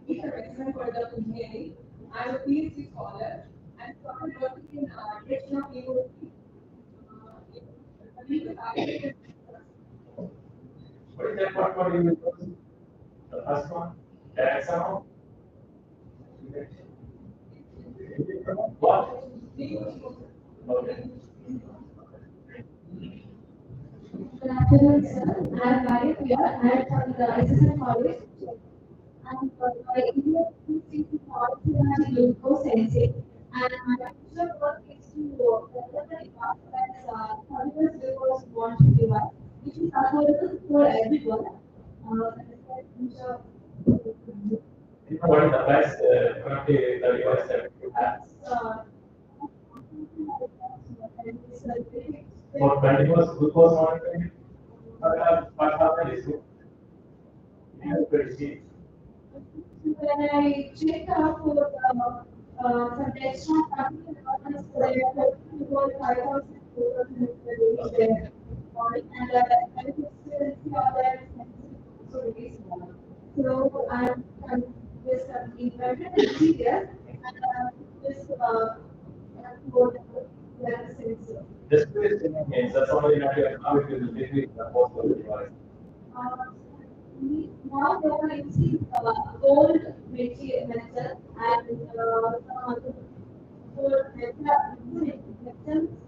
My resume for the engineering. I'm a PhD scholar and started working in direction of university. What is that part for you? The first one? Taxonomy? What? Okay. Good afternoon, sir. I am Mary here. I am from the SSN college. And my India is in glucose sensing. And my future work is to develop the device that's continuous glucose monitoring device, which is affordable for everyone. That is my future. What is the price currently the device that you have? For continuous glucose monitoring? What happened is you have to see. When I checked out for some extra capital developments, they are about 5,000 there. And I was still that so really small. So I'm just implemented the procedure and just for the sensor. Just to means that's only that you have now it will decrease the cost of the device. Now they are using gold metal and some other gold metal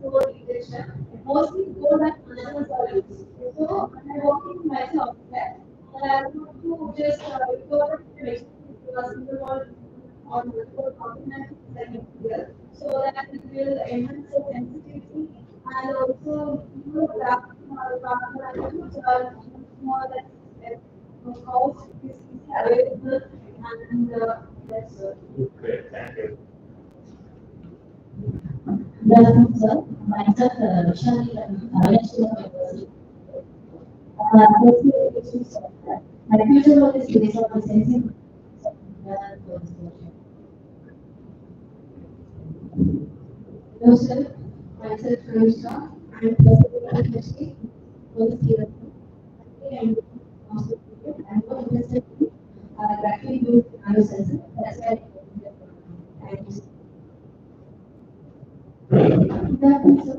gold injection. Mostly gold and metals are used. So I'm working myself there. And I want to just recover the metal because the gold on the gold component second here. So that it will enhance the sensitivity and also graph which are more than cost is available and that's Great, thank you. Good afternoon, sir. Myself, Vishali, University. My future work is based on the sensing. Hello, sir. Myself, Kanisha. I'm president of the police here. And also, I'm more interested in graphene used nanosensor. That's why thank you, sir. Good afternoon, sir.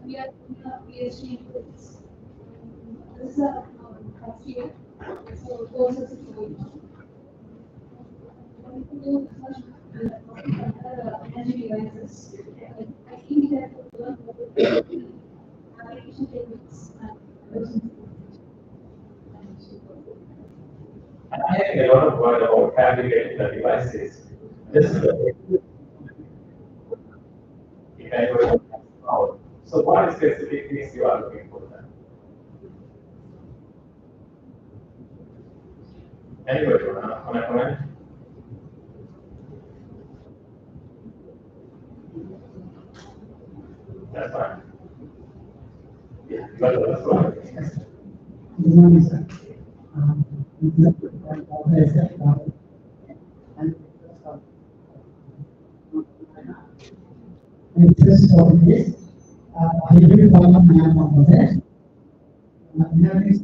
we are doing a PhD in physics. This is a first year, so courses is going on. We do research on energy devices. I think that we learn about application techniques and I think a lot of word about fabricating the devices. This is the so what specific things you are looking for then? Anybody want to comment? That's fine. Yeah, that's fine. Good morning, sir. Interest of this, I will follow my process. There is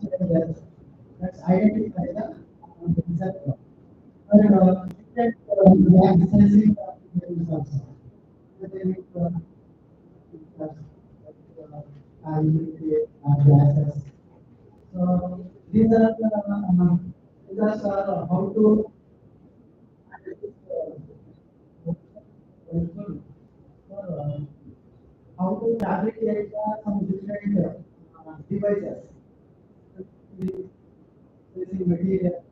different that's identify the receptor. Different sensing also. Glasses. So these are how to how to fabricate some different devices using material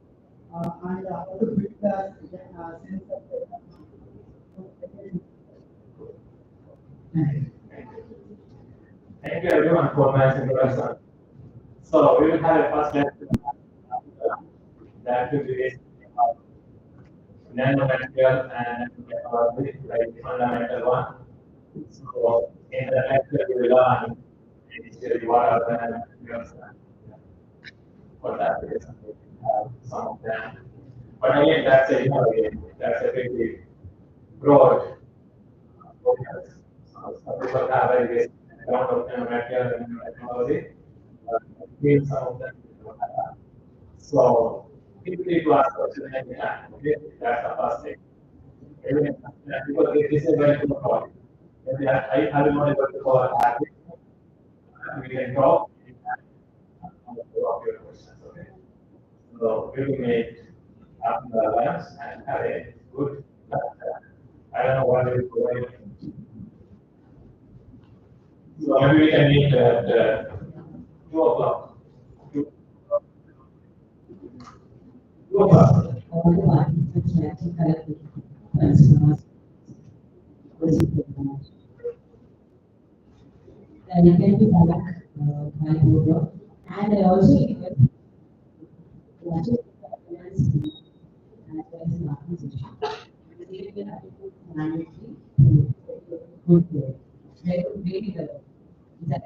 and how to build the sensor. Thank you everyone for nice introduction. So we will have a first lecture that will be based on nanomaterial and nanotechnology, like the fundamental one. So in the lecture we will learn initially what are the nanomaterials and what applications we have, some of them. But again, that's a that's a pretty broad focus. So some people have very basic amount of nanomaterial and nanotechnology. Some of them don't have. So people need to ask questions anytime. Okay, that's the first thing. Because this is a very good point. I will not able to cover everything. We can talk and answer your questions. Okay. So we will meet after the lunch and have a good lunch. I don't know what is going. So maybe we can meet at 2 o'clock. 2 o'clock. And you can be back my program. And I also request watch it as well as marketing session. They will have to mandatory good way. They will very well. That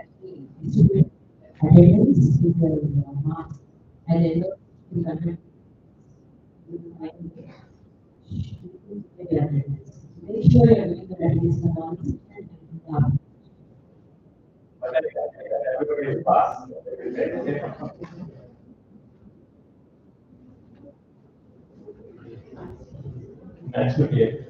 distribute attendance with the marks and then Make sure you're doing the readiness for monitoring and Everybody is fast. Next, okay.